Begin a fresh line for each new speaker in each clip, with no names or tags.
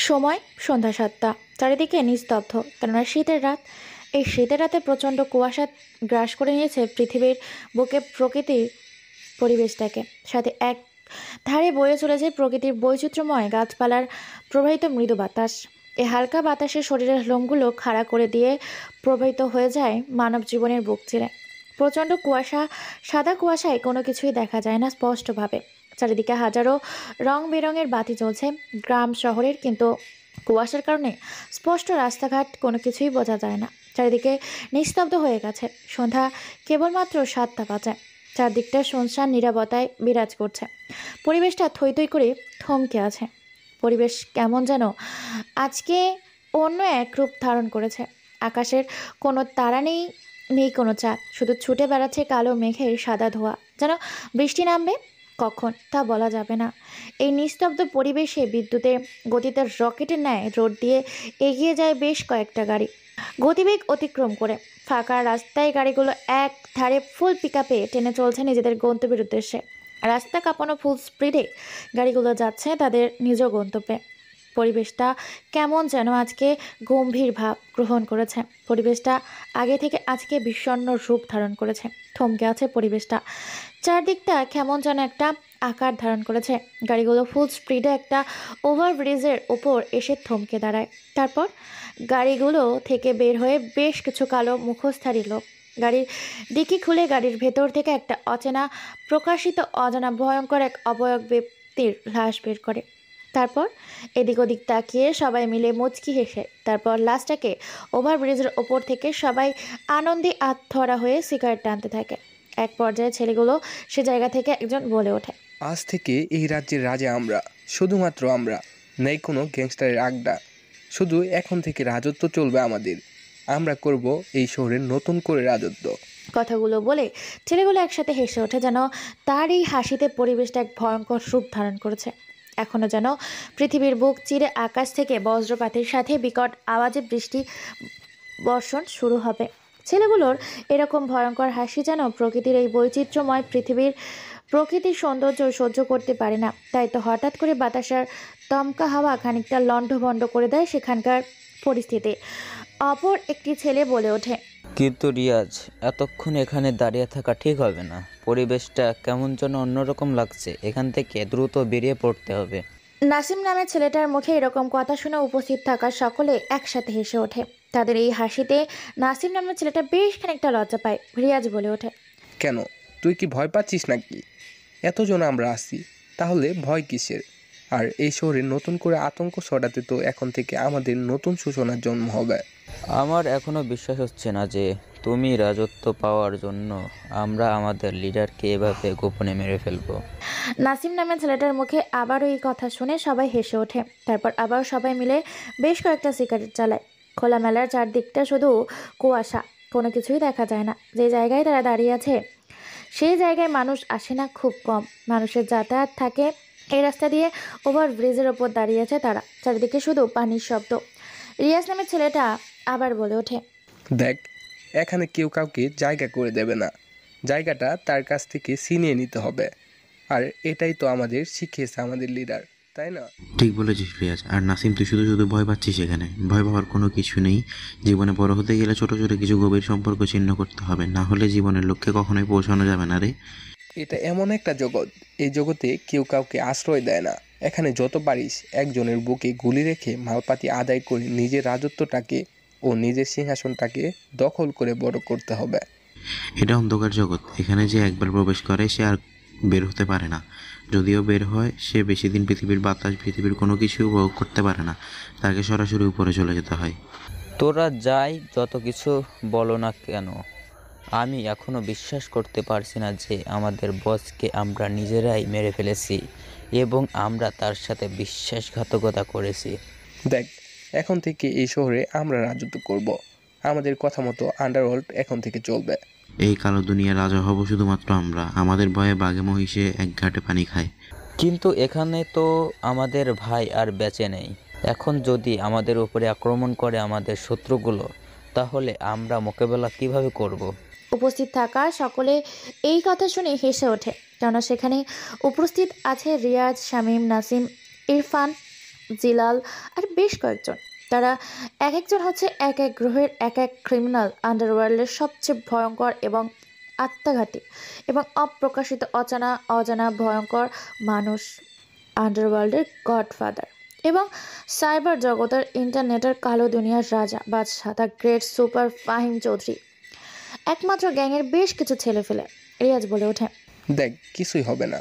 সময় সন্ধ্যা ৭টা। চারিদিকে নিস্তব্ধ, কেননা শীতের রাত। এই শীতের রাতে প্রচণ্ড কুয়াশা গ্রাস করে নিয়েছে পৃথিবীর বুকে প্রকৃতির পরিবেশটাকে। সাথে এক ধারে বয়ে চলেছে প্রকৃতির বৈচিত্র্যময় গাছপালার প্রবাহিত মৃদু বাতাস। এই হালকা বাতাসে শরীরের লোমগুলো খাড়া করে দিয়ে প্রবাহিত হয়ে যায় মানব জীবনের বুক চিরে। প্রচণ্ড কুয়াশা, সাদা কুয়াশায় কোনো কিছুই দেখা যায় না স্পষ্টভাবে। চারিদিকে হাজারো রং বেরঙের বাতি জ্বলছে গ্রাম শহরের, কিন্তু কুয়াশার কারণে স্পষ্ট রাস্তাঘাট কোনো কিছুই বোঝা যায় না। চারিদিকে নিস্তব্ধ হয়ে গেছে। সন্ধ্যা কেবলমাত্র 7টা বাজে। চারদিকটা শুনশান নীরবতায় বিরাজ করছে। পরিবেশটা থই থই করে থমকে আছে। পরিবেশ কেমন যেন আজকে অন্য এক রূপ ধারণ করেছে। আকাশের কোনো তারা নেই, নেই কোনো চাঁদ, শুধু ছুটে বেড়াচ্ছে কালো মেঘের সাদা ধোঁয়া। যেন বৃষ্টি নামবে, কখন তা বলা যাবে না। এই নিস্তব্ধ পরিবেশে বিদ্যুতের গতিতে রকেটের ন্যায় রোড দিয়ে এগিয়ে যায় বেশ কয়েকটা গাড়ি, গতিবেগ অতিক্রম করে। ফাঁকা রাস্তায় গাড়িগুলো এক ধারে ফুল পিকআপে টেনে চলছে নিজেদের গন্তব্যের উদ্দেশ্যে। রাস্তা কাঁপানো ফুল স্পিডে গাড়িগুলো যাচ্ছে তাদের নিজ গন্তব্যে। পরিবেশটা কেমন যেন আজকে গম্ভীর ভাব গ্রহণ করেছে। পরিবেশটা আগে থেকে আজকে বিষণ্ণ রূপ ধারণ করেছে। থমকে আছে পরিবেশটা। চারদিকটা কেমন যেন একটা আকার ধারণ করেছে। গাড়িগুলো ফুল স্পিডে একটা ওভারব্রিজের ওপর এসে থমকে দাঁড়ায়। তারপর গাড়িগুলো থেকে বের হয়ে বেশ কিছু কালো মুখোশধারী লোক গাড়ির ডিকি খুলে গাড়ির ভেতর থেকে একটা অচেনা প্রকাশিত অজানা ভয়ঙ্কর এক অবয়ব ব্যক্তির লাশ বের করে। তারপর এদিক ওদিক তাকিয়ে সবাই মিলে মুচকি হেসে, তারপর লাশটাকে ওভারব্রিজের ওপর থেকে সবাই আনন্দে আত্মহারা হয়ে সিগারেট টানতে থাকে। এক পর্যায়ে ছেলেগুলো সে জায়গা থেকে একজন বলে ওঠে,
আজ থেকে এই রাজ্যের রাজা আমরা, শুধুমাত্র আমরা। নেই কোনো গ্যাংস্টারের আড্ডা, শুধু এখন থেকে রাজত্ব চলবে আমাদের। আমরা করব এই শহরের নতুন করে রাজত্ব।
কথাগুলো বলে ছেলেগুলো একসাথে হেসে ওঠে, যেন তার এই হাসিতে পরিবেশটা এক ভয়ঙ্কর রূপ ধারণ করেছে। এখনো যেন পৃথিবীর বুক চিরে আকাশ থেকে বজ্রপাতের সাথে বিকট আওয়াজে বৃষ্টি বর্ষণ শুরু হবে। ছেলেগুলোর এরকম ভয়ঙ্কর হাসি যেন প্রকৃতির এই বৈচিত্র্যময় প্রকৃতির সৌন্দর্য সহ্য করতে পারে না। তাই তো হঠাৎ করে বাতাসের দমকা হাওয়া খানিকটা লণ্ডভণ্ড করে দেয় সেখানকার পরিস্থিতি। অপর একটি ছেলে বলে ওঠে,
কিন্তু রিয়াজ, এতক্ষণ এখানে দাঁড়িয়ে থাকা ঠিক হবে না। পরিবেশটা কেমন যেন অন্যরকম লাগছে। এখান থেকে দ্রুত বেরিয়ে পড়তে হবে।
নাসিম নামের ছেলেটার মুখে এরকম কথা শুনে উপস্থিত থাকা সকলে একসাথে হেসে ওঠে। তাদের এই হাসিতে নাসিম নামের ছেলেটা বেশ খানিকটা লজ্জা পায়। রিয়াজ বলে ওঠে,
কেন, তুই কি ভয় পাচ্ছিস নাকি? এতজন আমরা আছি, তাহলে ভয় কিসের? আর এই শহরে নতুন করে আতঙ্ক ছড়াতে তো এখন থেকে আমাদের নতুন সূচনার জন্ম হবে।
আমার এখনো বিশ্বাস হচ্ছে না যে তুমি রাজত্ব পাওয়ার জন্য আমরা আমাদের লিডারকে এভাবে গোপনে মেরে ফেলবো।
নাসিম নামের ছেলেটার মুখে আবারও এই কথা শুনে সবাই হেসে ওঠে। তারপর আবার সবাই মিলে বেশ কয়েকটা সিগারেট জ্বালায়। খোলামেলার চারদিকটা শুধু কুয়াশা, কোনো কিছুই দেখা যায় না। যে জায়গায় তারা দাঁড়িয়ে আছে সেই জায়গায় মানুষ আসে না, খুব কম মানুষের যাতায়াত থাকে। এই রাস্তা দিয়ে ওভারব্রিজের ওপর দাঁড়িয়ে আছে তারা। চারিদিকে শুধু পানির শব্দ। রিয়াজ নামের ছেলেটা আবার বলে ওঠে,
দেখ, এখানে কেউ কাউকে জায়গা করে দেবে না। জায়গাটা তার কাছ থেকে ছিনিয়ে নিতে হবে। আর এটাই তো আমাদের শিখিয়েছে আমাদের লিডার, তাই না?
ঠিক বলেছিস রিয়াজ। আর নাসিম, তুই শুধু শুধু ভয় পাচ্ছিস। এখানে ভয় পাওয়ার কোনো কিছু নেই। জীবনে বড় হতে গেলে ছোট ছোট কিছু গভীর সম্পর্ক ছিন্ন করতে হবে, না হলে জীবনের লক্ষ্যে কখনোই পৌঁছানো যাবে না রে।
এটা এমন একটা জগৎ, এই জগতে কেউ কাউকে আশ্রয় দেয় না। এখানে যত পারিস একজনের বুকে গুলি রেখে মালপাতি আদায় করে নিজের রাজত্বটাকে ও নিজের সিংহাসনটাকে দখল করে বড় করতে হবে।
এটা অন্ধকার জগৎ। এখানে যে একবার প্রবেশ করে সে আর বের হতে পারে না। যদিও বের হয়, সে বেশি দিন পৃথিবীর বাতাস, পৃথিবীর কোনো কিছু উপভোগ করতে পারে না। তাকে সরাসরি উপরে চলে যেতে হয়।
তোরা যাই যত কিছু বলো না কেন, আমি এখনো বিশ্বাস করতে পারছি না যে আমাদের বসকে আমরা নিজেরাই মেরে ফেলেছি এবং আমরা তার সাথে বিশ্বাসঘাতকতা করেছি।
দেখ, এখন থেকে এই শহরে আমরা রাজত্ব করব। আমাদের কথা মতো আন্ডারওয়ার্ল্ড এখন থেকে চলবে।
এই কালো দুনিয়ার রাজা হব শুধুমাত্র আমরা। আমাদের ভয়ে বাঘে মহিষে এক ঘাটে পানি খায়।
কিন্তু এখানে তো আমাদের ভাই আর বেঁচে নেই। এখন যদি আমাদের উপরে আক্রমণ করে আমাদের শত্রুগুলো, তাহলে আমরা মোকাবেলা কিভাবে করব?
উপস্থিত থাকা সকলে এই কথা শুনে হেসে ওঠে, কেননা সেখানে উপস্থিত আছে রিয়াজ, শামীম, নাসিম, ইরফান, জিলাল আর বেশ কয়েকজন। তারা এক একজন হচ্ছে এক এক গ্রহের এক এক ক্রিমিনাল, আন্ডারওয়ার্ল্ডের সবচেয়ে ভয়ঙ্কর এবং আত্মঘাতী এবং অপ্রকাশিত অজানা অজানা ভয়ঙ্কর মানুষ, আন্ডারওয়ার্ল্ডের গডফাদার এবং সাইবার জগতের ইন্টারনেটের কালো দুনিয়ার রাজা বাদশাহ, the great super Fahim Chowdhury. একমাত্র গ্যাংয়ের বেশ কিছু ছেলে ফেলে। রিয়াজ বলে ওঠে,
দেখ, কিছুই হবে না।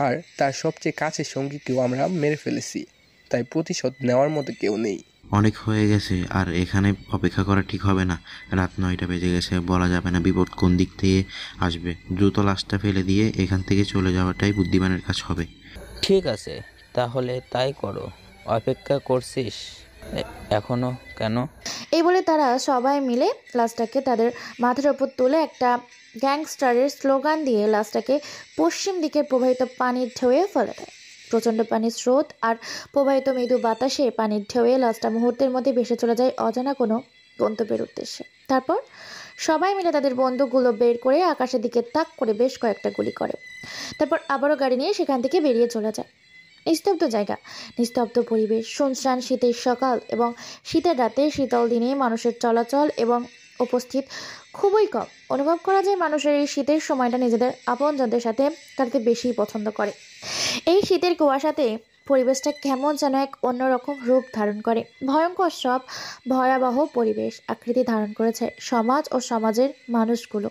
আর তার সবচেয়ে কাছের সঙ্গীকেও আমরা মেরে ফেলেছি, তাই প্রতিশোধ নেওয়ার মতো কেউ নেই।
অনেক হয়ে গেছে, আর এখানে অপেক্ষা করা ঠিক হবে না। রাত 9টা বেজে গেছে, বলা যাবে না বিপদ কোন দিক থেকে আসবে। দ্রুত লাশটা ফেলে দিয়ে এখান থেকে চলে যাওয়াটাই বুদ্ধিমানের কাজ হবে।
ঠিক আছে, তাহলে তাই করো। অপেক্ষা করছিস এখনো কেন?
এই বলে তারা সবাই মিলে লাশটাকে তাদের মাথার উপর তুলে একটা গ্যাংস্টারের স্লোগান দিয়ে লাশটাকে পশ্চিম দিকে প্রবাহিত পানির ঢেউয়ে ফেলে দেয়। প্রচণ্ড পানির স্রোত আর প্রবাহিত মৃদু বাতাসে পানির ঢেউয়ে লাশটা মুহূর্তের মধ্যে ভেসে চলে যায় অজানা কোনো গন্তব্যের উদ্দেশ্যে। তারপর সবাই মিলে তাদের বন্দুকগুলো বের করে আকাশের দিকে তাক করে বেশ কয়েকটা গুলি করে। তারপর আবারও গাড়ি নিয়ে সেখান থেকে বেরিয়ে চলে যায়। নিস্তব্ধ জায়গা, নিস্তব্ধ পরিবেশ, শুনশান শীতের সকাল এবং শীতের রাতে, শীতল দিনে মানুষের চলাচল এবং উপস্থিত খুবই কম। অনুভব করা যায় মানুষের এই শীতের সময়টা নিজেদের আপনজনদের সাথে কাটাতে বেশি পছন্দ করে। এই শীতের কুয়াশাতে পরিবেশটা কেমন যেন এক অন্যরকম রূপ ধারণ করে। ভয়ঙ্কর সব ভয়াবহ পরিবেশ আকৃতি ধারণ করেছে সমাজ ও সমাজের মানুষগুলো।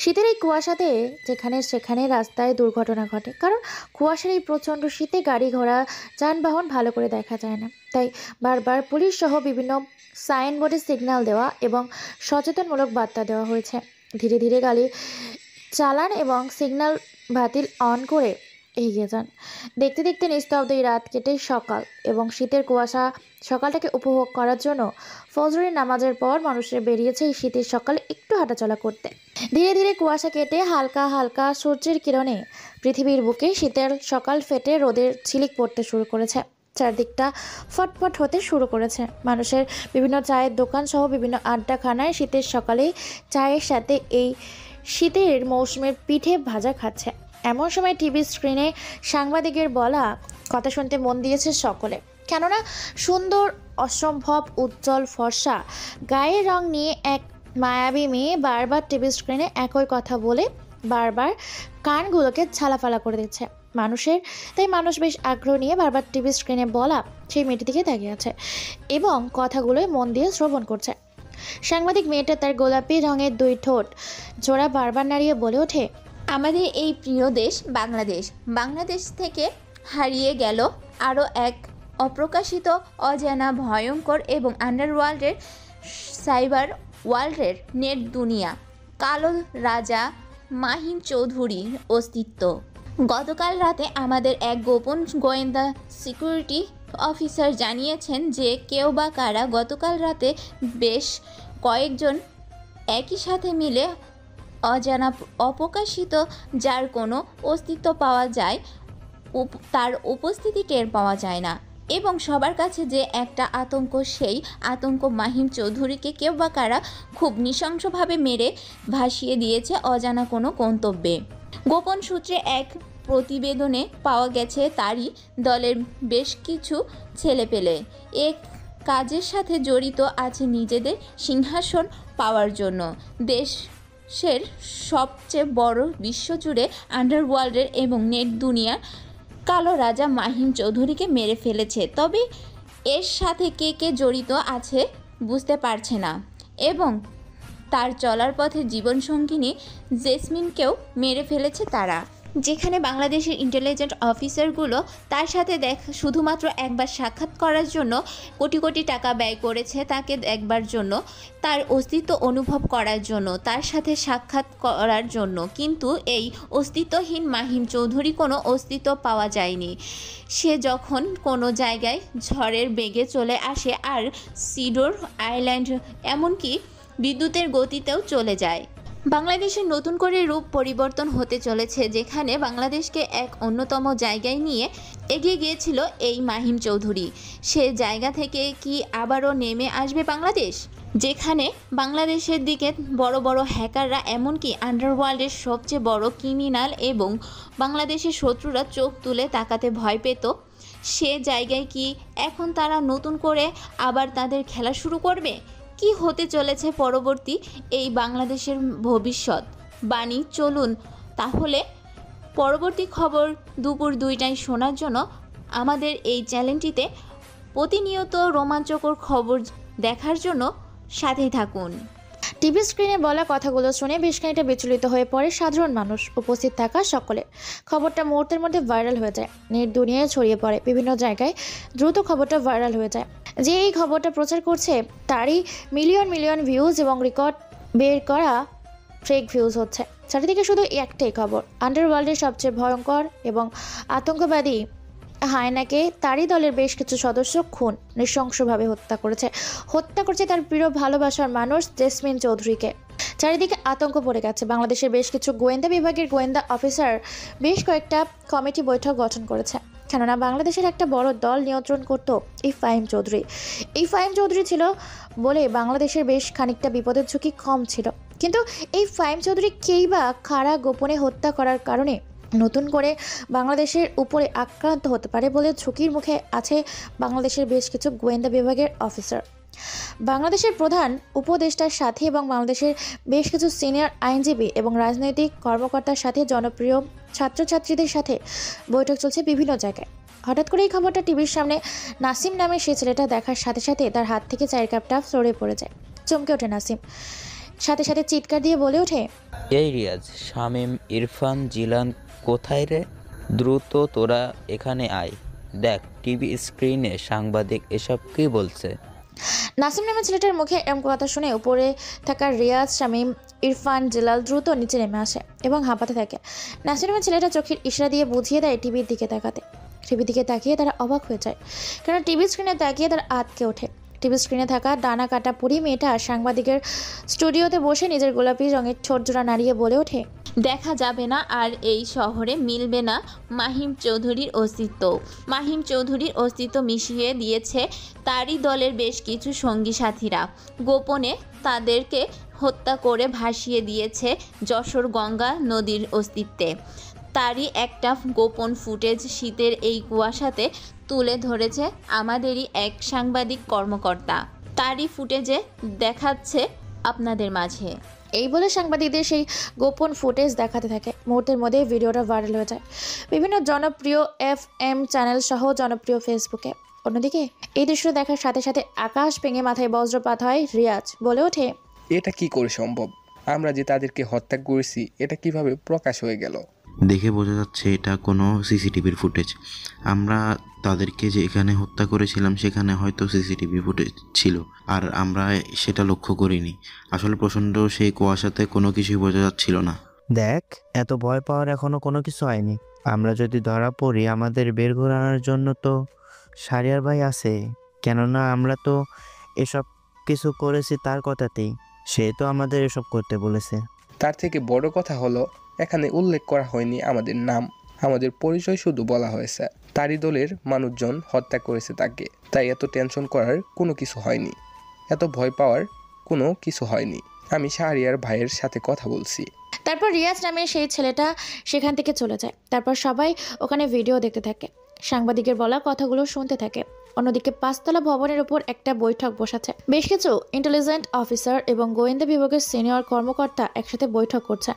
শীতের এই কুয়াশাতে যেখানে সেখানে রাস্তায় দুর্ঘটনা ঘটে, কারণ কুয়াশার এই প্রচণ্ড শীতে গাড়ি ঘোড়া যানবাহন ভালো করে দেখা যায় না। তাই বারবার পুলিশ সহ বিভিন্ন সাইনবোর্ডে সিগন্যাল দেওয়া এবং সচেতনমূলক বার্তা দেওয়া হয়েছে। ধীরে ধীরে গাড়ি চালান এবং সিগন্যাল বাতিল অন করে এগিয়ে যান। দেখতে দেখতে নিস্তব্ধ এই রাত কেটে সকাল এবং শীতের কুয়াশা। সকালটাকে উপভোগ করার জন্য ফজরের নামাজের পর মানুষের বেরিয়েছে এই শীতের সকালে একটু হাঁটাচলা করতে। ধীরে ধীরে কুয়াশা কেটে হালকা হালকা সূর্যের কিরণে পৃথিবীর বুকে শীতের সকাল ফেটে রোদের ঝিলিক পড়তে শুরু করেছে। চারদিকটা ফটফট হতে শুরু করেছে। মানুষের বিভিন্ন চায়ের দোকান সহ বিভিন্ন আড্ডাখানায় শীতের সকালে চায়ের সাথে এই শীতের মৌসুমের পিঠে ভাজা খাচ্ছে। এমন সময় টিভি স্ক্রিনে সাংবাদিকের বলা কথা শুনতে মন দিয়েছে সকলে, কেননা সুন্দর, অসম্ভব উজ্জ্বল, ফর্সা গায়ের রং নিয়ে এক মায়াবী মেয়ে বারবার টিভি স্ক্রিনে একই কথা বলে বারবার কানগুলোকে ঝালাফালা করে দিচ্ছে মানুষের। তাই মানুষ বেশ আগ্রহ নিয়ে বারবার টিভি স্ক্রিনে বলা সেই মেয়েটির দিকে তাকিয়ে আছে এবং কথাগুলোই মন দিয়ে শ্রবণ করছে। সাংবাদিক মেয়েটা তার গোলাপি রঙের দুই ঠোঁট জোড়া বারবার নাড়িয়ে বলে ওঠে,
আমাদের এই প্রিয় দেশ বাংলাদেশ, বাংলাদেশ থেকে হারিয়ে গেল আরও এক অপ্রকাশিত অজানা ভয়ঙ্কর এবং আন্ডারওয়ার্ল্ডের সাইবার ওয়ার্ল্ডের নেট দুনিয়া, কালো রাজা মাহিম চৌধুরীর অস্তিত্ব। গতকাল রাতে আমাদের এক গোপন গোয়েন্দা সিকিউরিটি অফিসার জানিয়েছেন যে কেউ বা কারা গতকাল রাতে বেশ কয়েকজন একই সাথে মিলে অজানা অপ্রকাশিত যার কোনো অস্তিত্ব পাওয়া যায়, তার উপস্থিতি টের পাওয়া যায় না এবং সবার কাছে যে একটা আতঙ্ক, সেই আতঙ্ক মাহিম চৌধুরীকে কেউ বা কারা খুব নৃশংসভাবে মেরে ভাসিয়ে দিয়েছে অজানা কোনো গন্তব্যে। গোপন সূত্রে এক প্রতিবেদনে পাওয়া গেছে তারই দলের বেশ কিছু ছেলেপেলে এক কাজের সাথে জড়িত আছে নিজেদের সিংহাসন পাওয়ার জন্য। দেশের সবচেয়ে বড় বিশ্বজুড়ে আন্ডারওয়ার্ল্ডের এবং নেট দুনিয়ার কালো রাজা মাহিম চৌধুরীকে মেরে ফেলেছে। তবে এর সাথে কে কে জড়িত আছে বুঝতে পারছে না এবং তার চলার পথে জীবনসঙ্গিনী জেসমিনকেও মেরে ফেলেছে তারা। যেখানে বাংলাদেশের ইন্টেলিজেন্ট অফিসারগুলো তার সাথে শুধুমাত্র একবার সাক্ষাৎ করার জন্য কোটি কোটি টাকা ব্যয় করেছে, তাকে একবার জন্য, তার অস্তিত্ব অনুভব করার জন্য, তার সাথে সাক্ষাৎ করার জন্য। কিন্তু এই অস্তিত্বহীন মাহিম চৌধুরী কোনো অস্তিত্ব পাওয়া যায়নি। সে যখন কোনো জায়গায় ঝড়ের বেগে চলে আসে আর সিডোর আইল্যান্ড এমনকি বিদ্যুতের গতিতেও চলে যায়। বাংলাদেশের নতুন করে রূপ পরিবর্তন হতে চলেছে, যেখানে বাংলাদেশকে এক অন্যতম জায়গায় নিয়ে এগিয়ে গিয়েছিল এই মাহিম চৌধুরী। সে জায়গা থেকে কি আবারও নেমে আসবে বাংলাদেশ, যেখানে বাংলাদেশের দিকে বড় বড় হ্যাকাররা এমনকি আন্ডারওয়ার্ল্ডের সবচেয়ে বড় ক্রিমিনাল এবং বাংলাদেশের শত্রুরা চোখ তুলে তাকাতে ভয় পেত সে জায়গায় কি এখন তারা নতুন করে আবার তাদের খেলা শুরু করবে? কি হতে চলেছে পরবর্তী এই বাংলাদেশের ভবিষ্যৎ বাণী? চলুন তাহলে পরবর্তী খবর দুপুর 2টায় শোনার জন্য আমাদের এই চ্যানেলটিতে প্রতিনিয়ত রোমাঞ্চকর খবর দেখার জন্য সাথেই থাকুন।
টিভি স্ক্রিনে বলা কথাগুলো শুনে বেশ খানিকটা বিচলিত হয়ে পড়ে সাধারণ মানুষ, উপস্থিত থাকা সকলে। খবরটা মুহূর্তের মধ্যে ভাইরাল হয়ে যায়, নেট দুনিয়ায় ছড়িয়ে পড়ে, বিভিন্ন জায়গায় দ্রুত খবরটা ভাইরাল হয়ে যায়। যে এই খবরটা প্রচার করছে তারই মিলিয়ন মিলিয়ন ভিউজ এবং রেকর্ড বের করা ফেক ভিউজ হচ্ছে। চারিদিকে শুধু একটাই খবর, আন্ডারওয়ার্ল্ডের সবচেয়ে ভয়ঙ্কর এবং আতঙ্কবাদী হায়নাকে তারই দলের বেশ কিছু সদস্য খুন, নৃশংসভাবে হত্যা করছে তার প্রিয় ভালোবাসার মানুষ জেসমিন চৌধুরীকে। চারিদিকে আতঙ্ক পড়ে গেছে। বাংলাদেশের বেশ কিছু গোয়েন্দা বিভাগের গোয়েন্দা অফিসার বেশ কয়েকটা কমিটি বৈঠক গঠন করেছে, কেননা বাংলাদেশের একটা বড় দল নিয়ন্ত্রণ করত এই ফাহিম চৌধুরী। এই ফাহিম চৌধুরী ছিল বলে বাংলাদেশের বেশ খানিকটা বিপদের ঝুঁকি কম ছিল। কিন্তু এই ফাহিম চৌধুরী কেই বা কারা গোপনে হত্যা করার কারণে নতুন করে বাংলাদেশের উপরে আক্রান্ত হতে পারে বলে ঝুঁকির মুখে আছে বাংলাদেশের বেশ কিছু গোয়েন্দা বিভাগের অফিসার। বাংলাদেশের প্রধান উপদেষ্টার সাথে এবং বাংলাদেশের বেশ কিছু সিনিয়র আইনজীবী এবং রাজনৈতিক কর্মকর্তার সাথে জনপ্রিয় ছাত্রছাত্রীদের সাথে বৈঠক চলছে বিভিন্ন জায়গায়। হঠাৎ করে এই খবরটা টিভির সামনে নাসিম নামে সেই ছেলেটা দেখার সাথে সাথে তার হাত থেকে চায়ের কাপটা সরে পড়ে যায়। চমকে ওঠে নাসিম, সাথে সাথে চিৎকার দিয়ে বলে ওঠে,
এই রিয়াজ, শামীম, ইরফান, জিলান কোথায় রে? দ্রুত তোরা এখানে আয়, দেখ টিভি স্ক্রিনে সাংবাদিক এসব কি বলছে।
নাসিম নামে ছেলেটার মুখে এরকম কথা শুনে উপরে থাকা রিয়াজ, শামীম, ইরফান, জিলাল দ্রুত নিচে নেমে আসে এবং হাঁপাতে থাকে। নাসিম নামে ছেলেটা চোখের ইশারা দিয়ে বুঝিয়ে দেয় টিভির দিকে তাকাতে। টিভির দিকে তাকিয়ে তারা অবাক হয়ে যায়, কারণ টিভি স্ক্রিনে তাকিয়ে তারা আটকে ওঠে। টিভি স্ক্রিনে থাকা ডানা কাটা পুরি মেয়েটা সাংবাদিকের স্টুডিওতে বসে নিজের গোলাপি রঙের ঠোঁট জোড়া নাড়িয়ে বলে ওঠে,
দেখা যাবে না আর এই শহরে মিলবে না মাহিম চৌধুরীর অস্তিত্ব। মাহিম চৌধুরীর অস্তিত্ব মিশিয়ে দিয়েছে তারই দলের বেশ কিছু সঙ্গী সাথীরা। গোপনে তাদেরকে হত্যা করে ভাসিয়ে দিয়েছে যশোর গঙ্গা নদীর অস্তিত্বে। তারই একটা গোপন ফুটেজ শীতের এই কুয়াশাতে তুলে ধরেছে আমাদেরই এক সাংবাদিক কর্মকর্তা। তারই ফুটেজে দেখাচ্ছে আপনাদের মাঝে।
এই বলে সাংবাদিকদের সেই গোপন ফুটেজ দেখাতে থাকে। মুহূর্তের মধ্যে ভিডিওটা ভাইরাল হয়ে যায় বিভিন্ন জনপ্রিয় FM চ্যানেল সহ জনপ্রিয় ফেসবুকে। অন্যদিকে এই দৃশ্য দেখার সাথে সাথে আকাশ ভেঙে মাথায় বজ্রপাত হয়। রিয়াজ বলে ওঠে,
এটা কি করে সম্ভব? আমরা যে তাদেরকে হত্যা করেছি এটা কিভাবে প্রকাশ হয়ে গেল?
দেখে বোঝা যাচ্ছে এটা কোনো সিসিটিভির ফুটেজ। আমরা তাদেরকে যে এখানে হত্যা করেছিলাম সেখানে হয়তো সিসিটিভি ফুটেজ ছিল, আর আমরা সেটা লক্ষ্য করিনি। আসলে প্রচণ্ড সেই কুয়াশাতে কোনো কিছুই বোঝা যাচ্ছিল না।
দেখ, এত ভয় পাওয়ার এখনো কোনো কিছু হয়নি। আমরা যদি ধরা পড়ি আমাদের বের করে আনার জন্য তো সারিয়ার ভাই আছে, কেননা আমরা তো এসব কিছু করেছি তার কথাতেই। সে তো আমাদের এসব করতে বলেছে।
তার থেকে বড় কথা হলো এখানে উল্লেখ করা হয়নি আমাদের নাম, আমাদের পরিচয় শুধু বলা হয়েছে তারই দলের মানুষজন হত্যা করেছে তাকে। তাই এত টেনশন করার কোনো কিছু হয়নি, এত ভয় পাওয়ার কোনো কিছু হয়নি। আমি শাহরিয়ার ভাইয়ের সাথে কথা বলছি।
তারপর রিয়াজ নামে সেই ছেলেটা সেখান থেকে চলে যায়। তারপর সবাই ওখানে ভিডিও দেখতে থাকে, সাংবাদিকের বলা কথাগুলো শুনতে থাকে। অন্যদিকে 5তলা ভবনের উপর একটা বৈঠক বসাচ্ছে। বেশ কিছু ইন্টেলিজেন্ট অফিসার এবং গোয়েন্দা বিভাগের সিনিয়র কর্মকর্তা একসাথে বৈঠক করছে।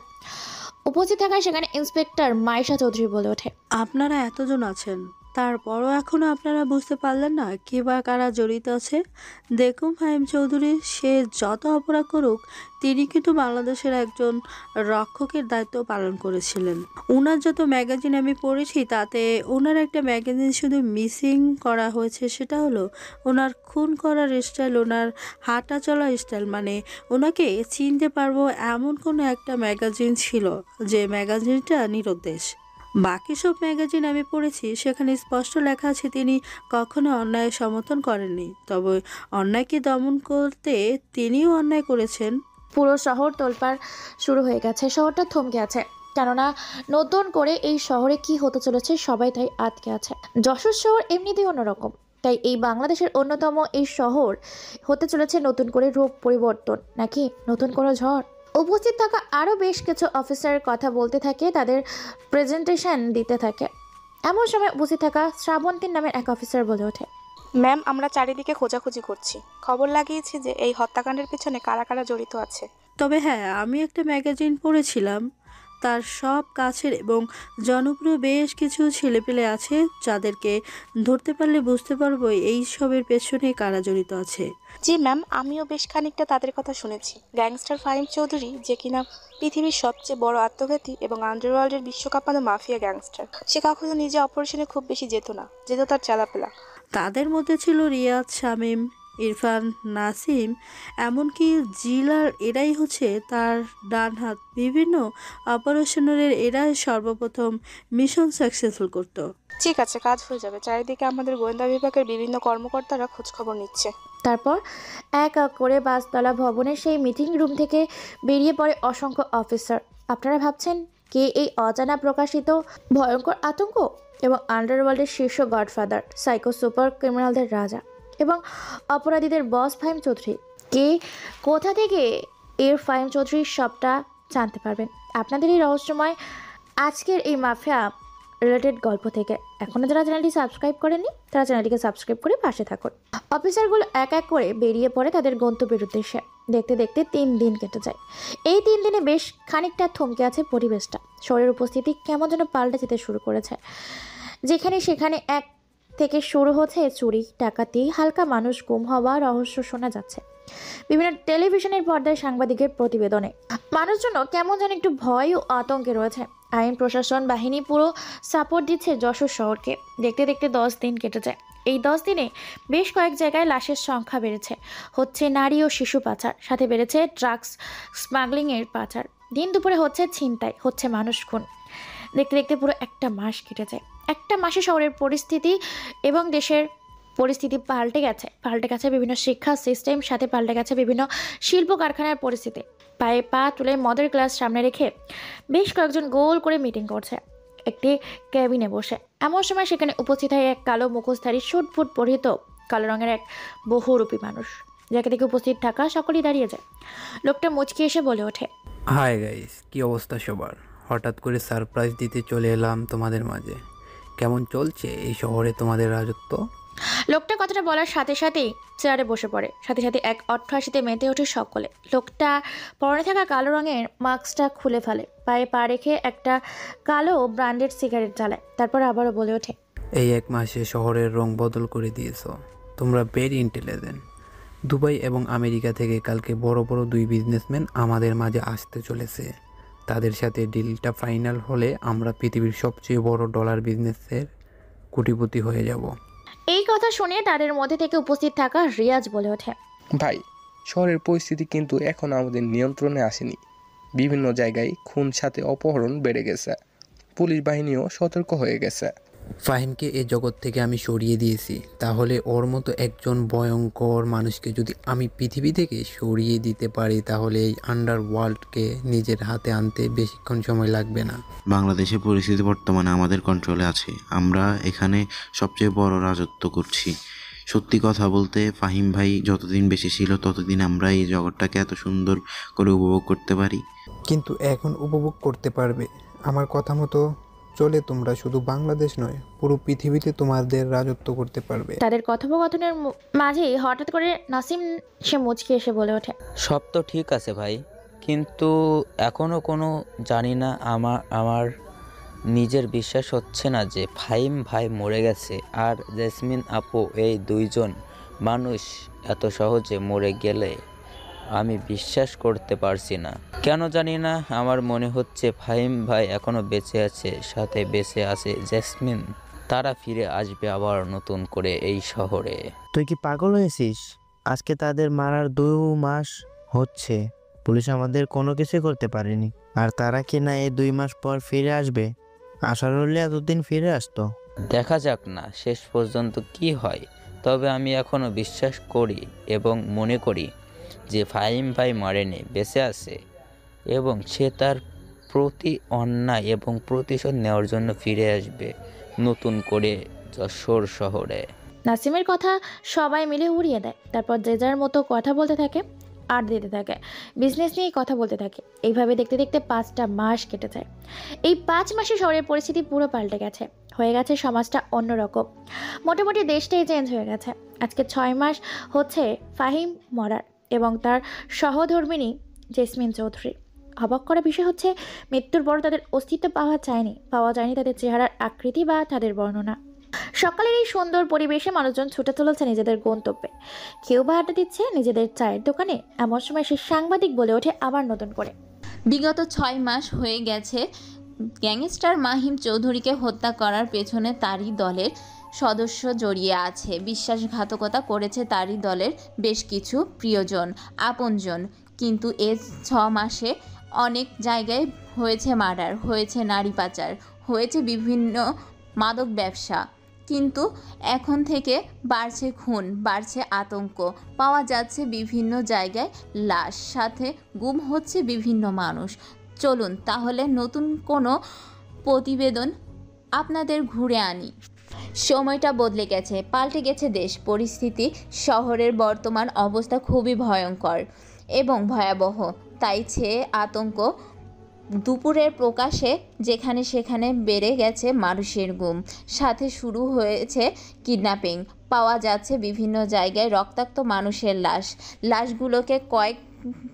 উপস্থিত থাকায় সেখানে ইন্সপেক্টর মাইশা চৌধুরী বলে ওঠে,
আপনারা এতজন আছেন, তারপরও এখনো আপনারা বুঝতে পারলেন না কে বা কারা জড়িত আছে? দেখুন ফাহিম চৌধুরী, সে যত অপরাধ করুক তিনি কিন্তু বাংলাদেশের একজন রক্ষকের দায়িত্ব পালন করেছিলেন। ওনার যত ম্যাগাজিন আমি পড়েছি তাতে ওনার একটা ম্যাগাজিন শুধু মিসিং করা হয়েছে, সেটা হলো ওনার খুন করার স্টাইল, ওনার হাঁটা চলার স্টাইল। মানে ওনাকে চিনতে পারবো এমন কোনো একটা ম্যাগাজিন ছিল যে ম্যাগাজিনটা নিরুদ্দেশ। বাকি সব ম্যাগাজিন আমি পড়েছি, সেখানে স্পষ্ট লেখা আছে তিনি কখনো অন্যায় সমর্থন করেননি, তবে অন্যায়কে দমন করতে তিনিও অন্যায় করেছেন।
পুরো শহর তোলপাড় শুরু হয়ে গেছে। শহরটা থমকে আছে, কেননা নতুন করে এই শহরে কি হতে চলেছে সবাই তাই আটকে আছে। যশোর শহর এমনিতেই অন্যরকম, তাই এই বাংলাদেশের অন্যতম এই শহর হতে চলেছে নতুন করে রূপ পরিবর্তন, নাকি নতুন কোনো ঝড়। উপস্থিত থাকা আরও বেশ কিছু অফিসার কথা বলতে থাকে, তাদের প্রেজেন্টেশন দিতে থাকে। এমন সময় উপস্থিত থাকা শ্রাবন্তী নামের এক অফিসার বলে ওঠে,
ম্যাম, আমরা চারিদিকে খোঁজাখুঁজি করছি, খবর লাগিয়েছি যে এই হত্যাকাণ্ডের পিছনে কারা কারা জড়িত আছে।
তবে হ্যাঁ, আমি একটা ম্যাগাজিন পড়েছিলাম, তার সব কাছের এবং জনপ্রিয় বেশ কিছু ছেলেপেলে আছে যাদেরকে ধরতে পারলে বুঝতে পারবো এই সবের পেছনে কারা জড়িত আছে।
জি ম্যাম, আমিও বেশ খানিকটা তাদের কথা শুনেছি। গ্যাংস্টার ফাহিম চৌধুরী, যে কিনা পৃথিবীর সবচেয়ে বড় আত্মঘাতী এবং আন্ডারওয়ার্ল্ডের বিশ্বকাপানো মাফিয়া গ্যাংস্টার, সে কখনো নিজে অপারেশনে খুব বেশি যেত না, যেত তার চালাপেলা।
তাদের মধ্যে ছিল রিয়াদ, শামীম, ইরফান, নাসিম, এমনকি জিলার। এরাই হচ্ছে তার ডান হাত। বিভিন্ন অপারেশনের এরাই সর্বপ্রথম মিশন সাকসেসফুল করত।
ঠিক আছে, কাজ হয়ে যাবে। চারিদিকে আমাদের গোয়েন্দা বিভাগের বিভিন্ন কর্মকর্তারা খোঁজখবর নিচ্ছে।
তারপর এক এক করে 5 তলা ভবনের সেই মিটিং রুম থেকে বেরিয়ে পড়ে অসংখ্য অফিসার। আপনারা ভাবছেন কে এই অজানা প্রকাশিত ভয়ঙ্কর আতঙ্ক এবং আন্ডারওয়ার্ল্ডের শীর্ষ গডফাদার, সাইকো সুপার ক্রিমিনালদের রাজা এবং অপরাধীদের বস ফাহিম চৌধুরী? কে কোথা থেকে এর ফাহিম চৌধুরীর সবটা জানতে পারবেন আপনাদের এই রহস্যময় আজকের এই মাফিয়া রিলেটেড গল্প থেকে। এখনও যারা চ্যানেলটি সাবস্ক্রাইব করেননি তারা চ্যানেলটিকে সাবস্ক্রাইব করে পাশে থাকুন। অফিসারগুলো এক এক করে বেরিয়ে পড়ে তাদের গন্তব্যের উদ্দেশ্যে। দেখতে দেখতে 3 দিন কেটে যায়। এই 3 দিনে বেশ খানিকটা থমকে আছে পরিবেশটা। শহরের উপস্থিতি কেমন যেন পাল্টে যেতে শুরু করেছে। যেখানে সেখানে এক থেকে শুরু হচ্ছে চুরি, ডাকাতি, হালকা মানুষ গুম হওয়া, রহস্য শোনা যাচ্ছে বিভিন্ন টেলিভিশনের পর্দায়, সাংবাদিকের প্রতিবেদনে। মানুষজন কেমন যেন একটু ভয় ও আতঙ্কে রয়েছে। আইন প্রশাসন বাহিনী পুরো সাপোর্ট দিচ্ছে যশোর শহরকে। দেখতে দেখতে 10 দিন কেটে যায়। এই 10 দিনে বেশ কয়েক জায়গায় লাশের সংখ্যা বেড়েছে। হচ্ছে নারী ও শিশু পাচার, সাথে বেড়েছে ড্রাগস স্মাগলিংয়ের পাচার। দিন দুপুরে হচ্ছে ছিনতাই, হচ্ছে মানুষ খুন। দেখতে দেখতে পুরো একটা মাস কেটে যায়। একটা মাসে শহরের পরিস্থিতি এবং দেশের পরিস্থিতি পাল্টে গেছে বিভিন্ন শিক্ষা সিস্টেম, সাথে পাল্টে গেছে বিভিন্ন শিল্প কারখানার পরিস্থিতি। পায়ে পা তুলে মদের গ্লাস সামনে রেখে বেশ কয়েকজন গোল করে মিটিং করছে একটি ক্যাবিনে বসে। এমন সময় সেখানে উপস্থিত হয় এক কালো মুখোশধারী শুটফুট পরিহিত কালো রঙের এক বহুরূপী মানুষ, যাকে দেখে উপস্থিত থাকা সকলেই দাঁড়িয়ে যায়। লোকটা মুচকি এসে বলে ওঠে,
হাই গাইস, কি অবস্থা সবার? হঠাৎ করে সারপ্রাইজ দিতে চলে এলাম তোমাদের মাঝে। কেমন চলছে এই শহরে তোমাদের রাজত্ব?
লোকটা কথাটা বলার সাথে সাথেই চেয়ারে বসে পড়ে। সাথে সাথে এক অট্টহাসিতে মেতে ওঠে সকলে। লোকটা পরনে থাকা কালো রঙের মাস্কটা খুলে ফেলে, পায়ে পা রেখে একটা কালো ব্র্যান্ডেড সিগারেট জ্বালায়। তারপর আবারও বলে ওঠে,
এই 1 মাসে শহরের রং বদল করে দিয়েছো। তোমরা ভেরি ইন্টেলিজেন্ট। দুবাই এবং আমেরিকা থেকে কালকে বড় বড় 2 বিজনেসম্যান আমাদের মাঝে আসতে চলেছে। তাদের সাথে ডিলটা ফাইনাল হলে আমরা পৃথিবীর সবচেয়ে বড় ডলার বিজনেসের কোটিপতি হয়ে যাব।
এই কথা শুনে তাদের মধ্যে থেকে উপস্থিত থাকা রিয়াজ বলে ওঠে,
ভাই, শহরের পরিস্থিতি কিন্তু এখন আমাদের নিয়ন্ত্রণে আসেনি। বিভিন্ন জায়গায় খুন, সাথে অপহরণ বেড়ে গেছে। পুলিশ বাহিনীও সতর্ক হয়ে গেছে।
ফাহিমকে এই জগৎ থেকে আমি সরিয়ে দিয়েছি, তাহলে ওর মতো একজন ভয়ঙ্কর মানুষকে যদি আমি পৃথিবী থেকে সরিয়ে দিতে পারি, তাহলে এই আন্ডারওয়ার্ল্ডকে নিজের হাতে আনতে বেশিক্ষণ সময় লাগবে না।
বাংলাদেশের পরিস্থিতি বর্তমানে আমাদের কন্ট্রোলে আছে। আমরা এখানে সবচেয়ে বড় রাজত্ব করছি। সত্যি কথা বলতে, ফাহিম ভাই যতদিন বেশি ছিল ততদিন আমরা এই জগৎটাকে এত সুন্দর করে উপভোগ করতে পারি।
কিন্তু এখন উপভোগ করতে পারবে। আমার কথা মতো চলে তোমরা শুধু বাংলাদেশ নয়, পুরো পৃথিবীতে তোমাদের রাজত্ব করতে পারবে।
তাদের কথোপকথনের মাঝেই হঠাৎ করে নাসিম সে মুচকি এসে বলে ওঠে,
সব তো ঠিক আছে ভাই, কিন্তু এখনও কোনো জানি না, আমার নিজের বিশ্বাস হচ্ছে না যে ফাহিম ভাই মরে গেছে আর জেসমিন আপু, এই 2 জন মানুষ এত সহজে মরে গেলে আমি বিশ্বাস করতে পারছি না। কেন জানি না, আমার মনে হচ্ছে ফাহিম ভাই এখনও বেঁচে আছে, সাথে বেঁচে আছে জেসমিন। তারা ফিরে আসবে আবার নতুন করে এই শহরে।
তুই কি পাগল হয়েছিস? আজকে তাদের মারার 2 মাস হচ্ছে, পুলিশ আমাদের কোনো কিছু করতে পারেনি। আর তারা কি না এই 2 মাস পর ফিরে আসবে? আশা রইলে এতদিন ফিরে আসতো।
দেখা যাক না শেষ পর্যন্ত কি হয়। তবে আমি এখনও বিশ্বাস করি এবং মনে করি যে ফাহিম ভাই মরেনি, বেঁচে আছে এবং সে তার প্রতি অন্যায় এবং প্রতিশোধ নেওয়ার জন্য ফিরে আসবে নতুন করে যশোর শহরে।
নাসিমের কথা সবাই মিলে উড়িয়ে দেয়। তারপর যে যার মতো কথা বলতে থাকে, আড্ডা দিতে থাকে, বিজনেস নিয়ে কথা বলতে থাকে। এইভাবে দেখতে দেখতে 5টা মাস কেটে যায়। এই 5 মাসে শহরের পরিস্থিতি পুরো পাল্টে গেছে। হয়ে গেছে সমাজটা অন্যরকম। মোটামুটি দেশটাই চেঞ্জ হয়ে গেছে। আজকে 6 মাস হচ্ছে ফাহিম মরার এবং তার সহধর্মিণী জেসমিন চৌধুরী। অবাক করা বিষয় হচ্ছে মৃত্যুর পর তাদের অস্তিত্ব পাওয়া যায়নি তাদের চেহারার আকৃতি বা তাদের বর্ণনা। সকালের এই সুন্দর পরিবেশে মানুষজন ছুটে চলেছে নিজেদের গন্তব্যে। কেউ বা আড্ডা দিচ্ছে নিজেদের চায়ের দোকানে। এমন সময় সে সাংবাদিক বলে ওঠে আবার নতুন করে,
বিগত 6 মাস হয়ে গেছে গ্যাংস্টার মাহিম চৌধুরীকে হত্যা করার পেছনে তারই দলের সদস্য জড়িয়ে আছে। বিশ্বাসঘাতকতা করেছে তারই দলের বেশ কিছু প্রিয়জন, আপনজন। কিন্তু এ 6 মাসে অনেক জায়গায় হয়েছে মার্ডার, হয়েছে নারী পাচার, হয়েছে বিভিন্ন মাদক ব্যবসা। কিন্তু এখন থেকে বাড়ছে খুন, বাড়ছে আতঙ্ক, পাওয়া যাচ্ছে বিভিন্ন জায়গায় লাশ, সাথে গুম হচ্ছে বিভিন্ন মানুষ। চলুন তাহলে নতুন কোনো প্রতিবেদন আপনাদের ঘুরে আনি। সময়টা বদলে গেছে, পাল্টে গেছে দেশ পরিস্থিতি। শহরের বর্তমান অবস্থা খুবই ভয়ঙ্কর এবং ভয়াবহ। তাই আতঙ্ক দুপুরের প্রকাশে যেখানে সেখানে বেড়ে গেছে মানুষের গুম, সাথে শুরু হয়েছে কিডন্যাপিং। পাওয়া যাচ্ছে বিভিন্ন জায়গায় রক্তাক্ত মানুষের লাশগুলোকে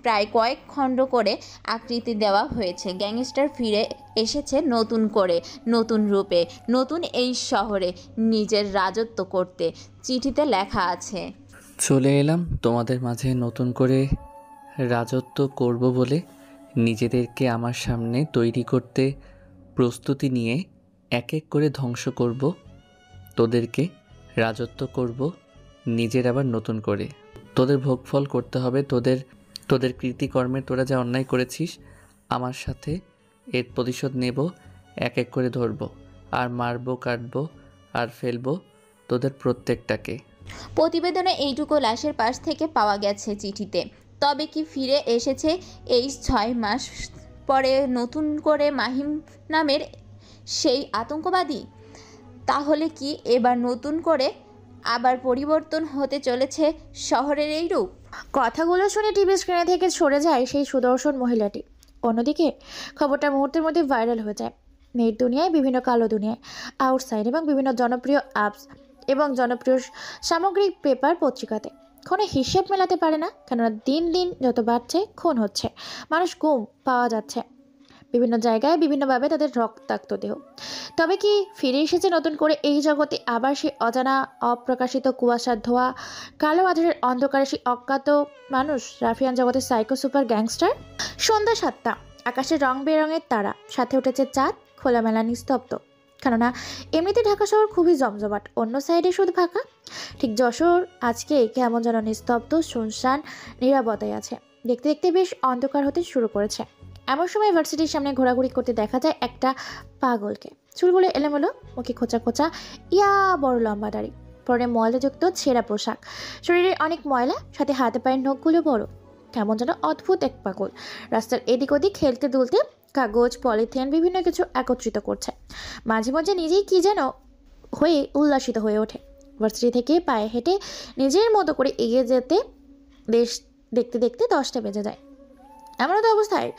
প্রায় কয়েক খণ্ড করে আকৃতি দেওয়া হয়েছে। গ্যাংস্টার ফিরে এসেছে নতুন করে, নতুন রূপে, নতুন এই শহরে নিজের রাজত্ব করতে। চিঠিতে লেখা আছে,
চলে এলাম তোমাদের মাঝে নতুন করে রাজত্ব করব বলে। নিজেদেরকে আমার সামনে তৈরি করতে প্রস্তুতি নিয়ে এক এক করে ধ্বংস করব তোদেরকে, রাজত্ব করব নিজের আবার নতুন করে। তোদের ভোগফল করতে হবে, তোদের কৃতিকর্মে। তোরা যা অন্যায় করেছিস আমার সাথে, এর প্রতিশোধ নেব। এক এক করে ধরবো আর মারবো, কাটবো আর ফেলবো তোদের প্রত্যেকটাকে।
প্রতিবেদনে এইটুকু লাশের পাশ থেকে পাওয়া গেছে চিঠিতে। তবে কি ফিরে এসেছে এই 6 মাস পরে নতুন করে মাহিম নামের সেই আতঙ্কবাদী? তাহলে কি এবার নতুন করে আবার পরিবর্তন হতে চলেছে শহরের এই রূপ?
কথাগুলো শুনে টিভি স্ক্রিনে থেকে সরে যায় সেই সুদর্শন মহিলাটি। অন্যদিকে খবরটা মুহূর্তের মধ্যে ভাইরাল হয়ে যায় নেট দুনিয়ায়, বিভিন্ন কালো দুনিয়ায়, আউটসাইড এবং বিভিন্ন জনপ্রিয় অ্যাপস এবং জনপ্রিয় সামগ্রিক পেপার পত্রিকাতে। খুনে হিসেব মেলাতে পারে না, কেননা দিন দিন যত বাড়ছে খুন হচ্ছে, মানুষ গুম পাওয়া যাচ্ছে বিভিন্ন জায়গায় বিভিন্নভাবে তাদের রক্তাক্ত দেহ। তবে কি ফিরে এসেছে নতুন করে এই জগতে আবার সেই অজানা, অপ্রকাশিত, কুয়াশার ধোয়া, কালো আধারের অন্ধকারে সেই অজ্ঞাত মানুষ, রাফিয়ান জগতের সাইকো সুপার গ্যাংস্টার? সন্ধ্যা 7টা, আকাশে রং বেরঙের তারা, সাথে উঠেছে চাঁদ, খোলামেলা নিস্তব্ধ। কেননা এমনিতে ঢাকা শহর খুবই জমজমাট, অন্য সাইডে শুধু ফাঁকা। ঠিক যশোর আজকে কেমন যেন নিস্তব্ধ, শুনশান, নীরবতায় আছে। দেখতে দেখতে বেশ অন্ধকার হতে শুরু করেছে। এমন সময় ভার্সিটির সামনে ঘোরাঘুরি করতে দেখা যায় একটা পাগলকে। চুলগুলো এলোমেলো, মুখে খোঁচা খোঁচা, বড় লম্বা দাড়ি, পরে ময়লাযুক্ত ছেঁড়া পোশাক, শরীরে অনেক ময়লা, সাথে হাতে পায়ের নখগুলো বড়। কেমন যেন অদ্ভুত এক পাগল। রাস্তার এদিক ওদিক খেলতে দুলতে কাগজ, পলিথিন, বিভিন্ন কিছু একত্রিত করছে। মাঝে মাঝে নিজেই কি যেন হয়ে উল্লাসিত হয়ে ওঠে। ভার্সিটি থেকে পায়ে হেঁটে নিজের মতো করে এগিয়ে যেতে দেশ দেখতে দেখতে 10টা বেজে যায়। এমন তো অবস্থায়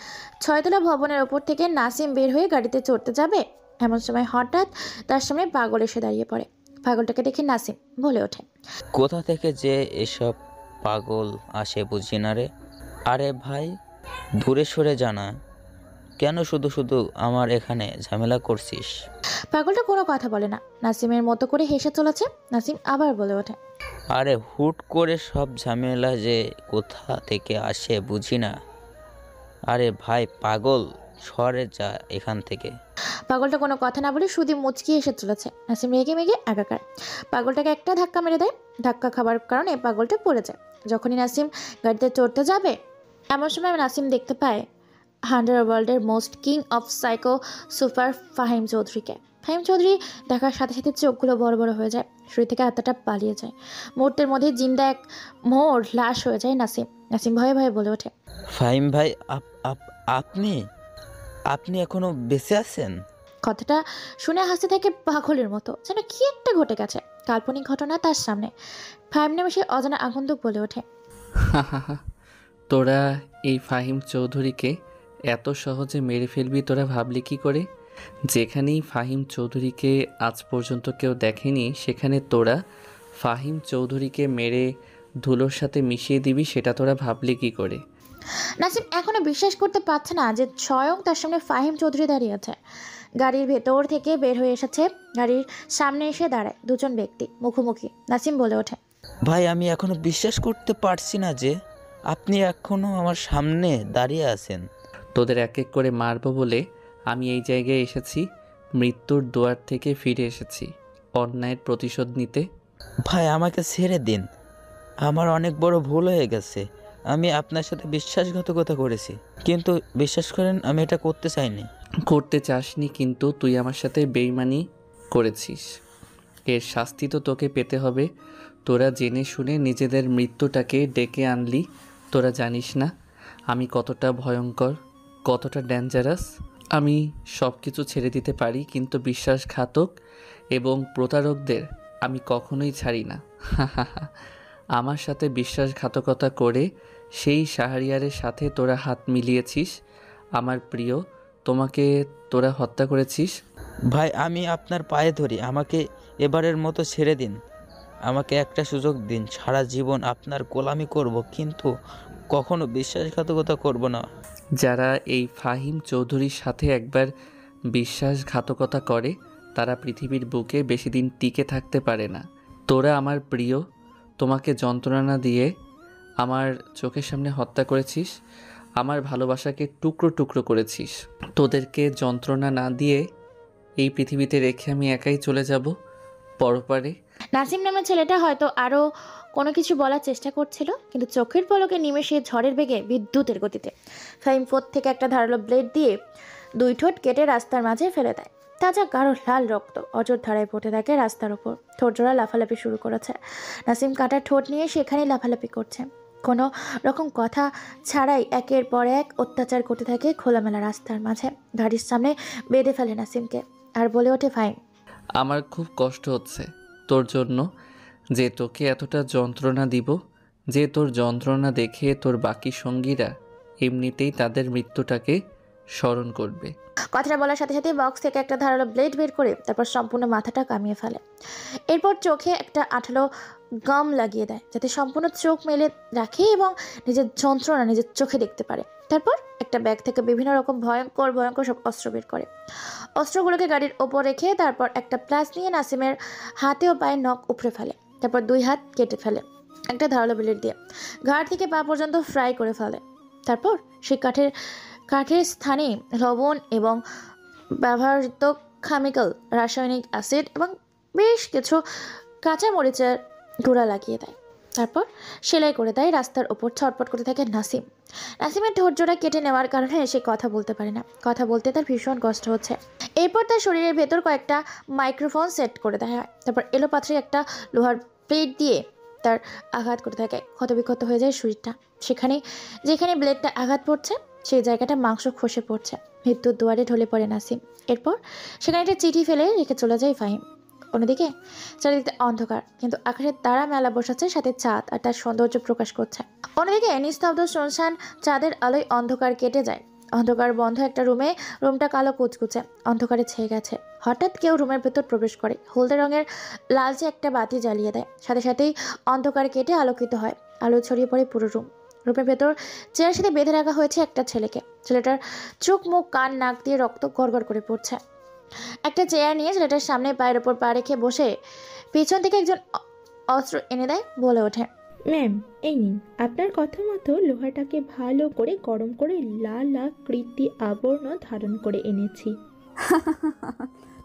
6তলা ভবনের ওপর থেকে নাসিম বের হয়ে গাড়িতে চড়তে যাবে, এমন সময় হঠাৎ তার সামনে পাগল এসে দাঁড়িয়ে পড়ে। পাগলটাকে দেখে নাসিম বলে ওঠে,
কোথা থেকে যে এসব পাগল আসে বুঝি না রে। আরে ভাই, দূরে সরে জানা, কেন শুধু শুধু আমার এখানে ঝামেলা করছিস?
পাগলটা কোনো কথা বলে না, নাসিমের মতো করে হেসে চলেছে। নাসিম আবার বলে ওঠে,
আরে হুট করে সব ঝামেলা যে কোথা থেকে আসে বুঝি না। আরে ভাই পাগল, সরে যা এখান থেকে।
পাগলটা কোনো কথা না বলে শুধু মুচকি এসে চলেছে। নাসিম রেগে মেগে একাকার। পাগলটাকে একটা ধাক্কা মেরে দেয়। ধাক্কা খাবার কারণে পাগলটা পড়ে যায়। যখনই নাসিম গাড়িতে চড়তে যাবে, এমন সময় নাসিম দেখতে পায় আন্ডারওয়ার্ল্ডের most king of psycho super Fahim চৌধুরীকে। ফাহিম চৌধুরী দেখার সাথে সাথে চোখগুলো বড় বড় হয়ে যায়, শরীর থেকে আত্মাটা পালিয়ে যায়। মুহূর্তের মধ্যে জিন্দা এক মোড় লাশ হয়ে যায় নাসিম। নাসিম ভয়ে ভয়ে বলে ওঠে,
ফাহিম ভাই, আপনি আপনি এখনো বেঁচে আছেন?
কথাটা শুনে হাসতে থাকে পাগলের মতো, যেন কি একটা ঘটে গেছে, কাল্পনিক ঘটনা তার সামনে। ফাহিম নামে সে অজানা আগন্তুক বলে ওঠে,
তোরা এই ফাহিম চৌধুরীকে এত সহজে মেরে ফেলবি তোরা ভাবলি কি করে? যেখানেই ফাহিম চৌধুরীকে আজ পর্যন্ত কেউ দেখেনি, সেখানে তোরা ফাহিম চৌধুরীকে মেরে ধুলোর সাথে মিশিয়ে দিবি, সেটা তোরা ভাবলি কি করে?
নাসিম এখনো বিশ্বাস করতে পারছে না যে স্বয়ং তার সামনে ফাহিম চৌধুরী দাঁড়িয়ে আছে। গাড়ির ভেতর থেকে বের হয়ে এসেছে, গাড়ির সামনে এসে দাঁড়ায় দুজন ব্যক্তি মুখোমুখি। নাসিম বলে ওঠে,
ভাই আমি এখনো বিশ্বাস করতে পারছি না যে আপনি এখনো আমার সামনে দাঁড়িয়ে আছেন।
তোদের এক এক করে মারবো বলে আমি এই জায়গায় এসেছি, মৃত্যুর দুয়ার থেকে ফিরে এসেছি অন্যায়ের প্রতিশোধ নিতে।
ভাই আমাকে ছেড়ে দিন, আমার অনেক বড় ভুল হয়ে গেছে। আমি আপনার সাথে বিশ্বাসঘাতকতা করেছি, কিন্তু বিশ্বাস করেন আমি এটা করতে চাইনি।
করতে চাসনি, কিন্তু তুই আমার সাথে বেইমানি করেছিস, এর শাস্তি তো তোকে পেতে হবে। তোরা জেনে শুনে নিজেদের মৃত্যুটাকে ডেকে আনলি। তোরা জানিস না আমি কতটা ভয়ঙ্কর, কতটা ডেঞ্জারাস। আমি সব কিছু ছেড়ে দিতে পারি, কিন্তু বিশ্বাসঘাতক এবং প্রতারকদের আমি কখনোই ছাড়ি না। আমার সাথে বিশ্বাসঘাতকতা করে সেই শাহরিয়ারের সাথে তোরা হাত মিলিয়েছিস। আমার প্রিয়, তোমাকে তোরা হত্যা করেছিস।
ভাই আমি আপনার পায়ে ধরি, আমাকে এবারের মতো ছেড়ে দিন। আমাকে একটা সুযোগ দিন, সারা জীবন আপনার গোলামি করব, কিন্তু কখনো বিশ্বাসঘাতকতা করব না।
যারা এই ফাহিম চৌধুরীর সাথে একবার বিশ্বাসঘাতকতা করে তারা পৃথিবীর বুকে বেশি দিন টিকে থাকতে পারে না। তোরা আমার প্রিয়, তোমাকে যন্ত্রণা দিয়ে আমার চোখের সামনে হত্যা করেছিস, আমার ভালোবাসাকে টুকরো টুকরো করেছিস। তোদেরকে যন্ত্রণা না দিয়ে এই পৃথিবীতে রেখে আমি একাই চলে যাব পরপারে।
নাসিম নামের ছেলেটা হয়তো আরও কোনো কিছু বলার চেষ্টা করছিল, কিন্তু চোখের পলকে নিমেষে ঝড়ের বেগে বিদ্যুতের গতিতে ফাহিম ফোর থেকে একটা ধারালো ব্লেড দিয়ে দুই ঠোঁট কেটে রাস্তার মাঝে ফেলে দেয়। তাজা গাঢ় লাল রক্ত অজর ধারায় পড়তে থাকে রাস্তার ওপর। ঠোঁটজোড়া লাফালাফি শুরু করেছে। নাসিম কাটা ঠোঁট নিয়ে সেখানেই লাফালাফি করছে। কোনো রকম কথা ছাড়াই একের পর এক অত্যাচার করতে থাকে খোলামেলা রাস্তার মাঝে। গাড়ির সামনে বেঁধে ফেলে নাসিমকে আর বলে ওঠে, ফাহিম
আমার খুব কষ্ট হচ্ছে তোর জন্য, যে তোকে এতটা যন্ত্রণা দিব, যে তোর যন্ত্রণা দেখে তোর বাকি সঙ্গীরা এমনিতেই তাদের মৃত্যুটাকে স্মরণ করবে।
কথাটা বলার সাথে সাথে বক্স থেকে একটা ধারালো ব্লেড বের করে তারপর সম্পূর্ণ মাথাটা কামিয়ে ফেলে। এরপর চোখে একটা আঠালো গাম লাগিয়ে দেয় যাতে সম্পূর্ণ চোখ মেলে রাখে এবং নিজের যন্ত্রণা নিজের চোখে দেখতে পারে। তারপর একটা ব্যাগ থেকে বিভিন্ন রকম ভয়ঙ্কর ভয়ঙ্কর সব অস্ত্র বের করে। অস্ত্রগুলোকে গাড়ির ওপর রেখে তারপর একটা প্লাস নিয়ে নাসিমের হাতে ও পায়ে নখ উপড়ে ফেলে। তারপর দুই হাত কেটে ফেলে একটা ধারালো ব্লেড দিয়ে, ঘাড় থেকে পা পর্যন্ত ফ্রাই করে ফেলে। তারপর সেই কাঠের স্থানে লবণ এবং ব্যবহৃত কেমিক্যাল, রাসায়নিক অ্যাসিড এবং বেশ কিছু কাঁচা মরিচের গুঁড়া লাগিয়ে দেয়। তারপর সেলাই করে দেয় রাস্তার ওপর। ছটপট করতে থাকে নাসিম। নাসিমের ঠোঁটজোড়া কেটে নেওয়ার কারণে সে কথা বলতে পারে না, কথা বলতে তার ভীষণ কষ্ট হচ্ছে। এরপর তার শরীরের ভেতর কয়েকটা মাইক্রোফোন সেট করে দেওয়া হয়। তারপর এলোপাথারি একটা লোহার প্লেট দিয়ে তার আঘাত করতে থাকে। ক্ষতবিক্ষত হয়ে যায় শরীরটা। যেখানে ব্লেডটা আঘাত পড়ছে সেই জায়গাটা মাংস খসে পড়ছে। মৃত্যুর দুয়ারে ঢলে পড়ে নাসিম। এরপর সেখানে একটা চিঠি ফেলে রেখে চলে যায় ফাহিম। অন্যদিকে চারিদিকে অন্ধকার, কিন্তু আকাশের তারা মেলা বসাচ্ছে, সাথে চাঁদ আর তার সৌন্দর্য প্রকাশ করছে। অন্যদিকে নিস্তব্ধ শুনশান চাঁদের আলোয় অন্ধকার কেটে যায়। অন্ধকার বন্ধ একটা রুমটা কালো কুচকুচে অন্ধকারে ছেয়ে গেছে। হঠাৎ কেউ রুমের ভেতর প্রবেশ করে, হলদে রঙের লালচে একটা বাতি জ্বালিয়ে দেয়। সাথে সাথেই অন্ধকার কেটে আলোকিত হয়। আলো ছড়িয়ে পড়ে পুরো রুমের ভেতর চেয়ারের সাথে বেঁধে রাখা হয়েছে একটা ছেলেকে। ছেলেটার চোখ, মুখ, কান, নাক দিয়ে রক্ত গড়গড় করে পড়ছে। একটা চেয়ার নিয়ে ছেলেটার সামনে পায়ের ওপর পা রেখে বসে পেছন থেকে একজন অস্ত্র এনে দেয়, বলে ওঠে,
ম্যাম এই নিন, আপনার কথা মতো লোহাটাকে ভালো করে গরম করে লাল আকৃতি আবরণ ধারণ করে এনেছি।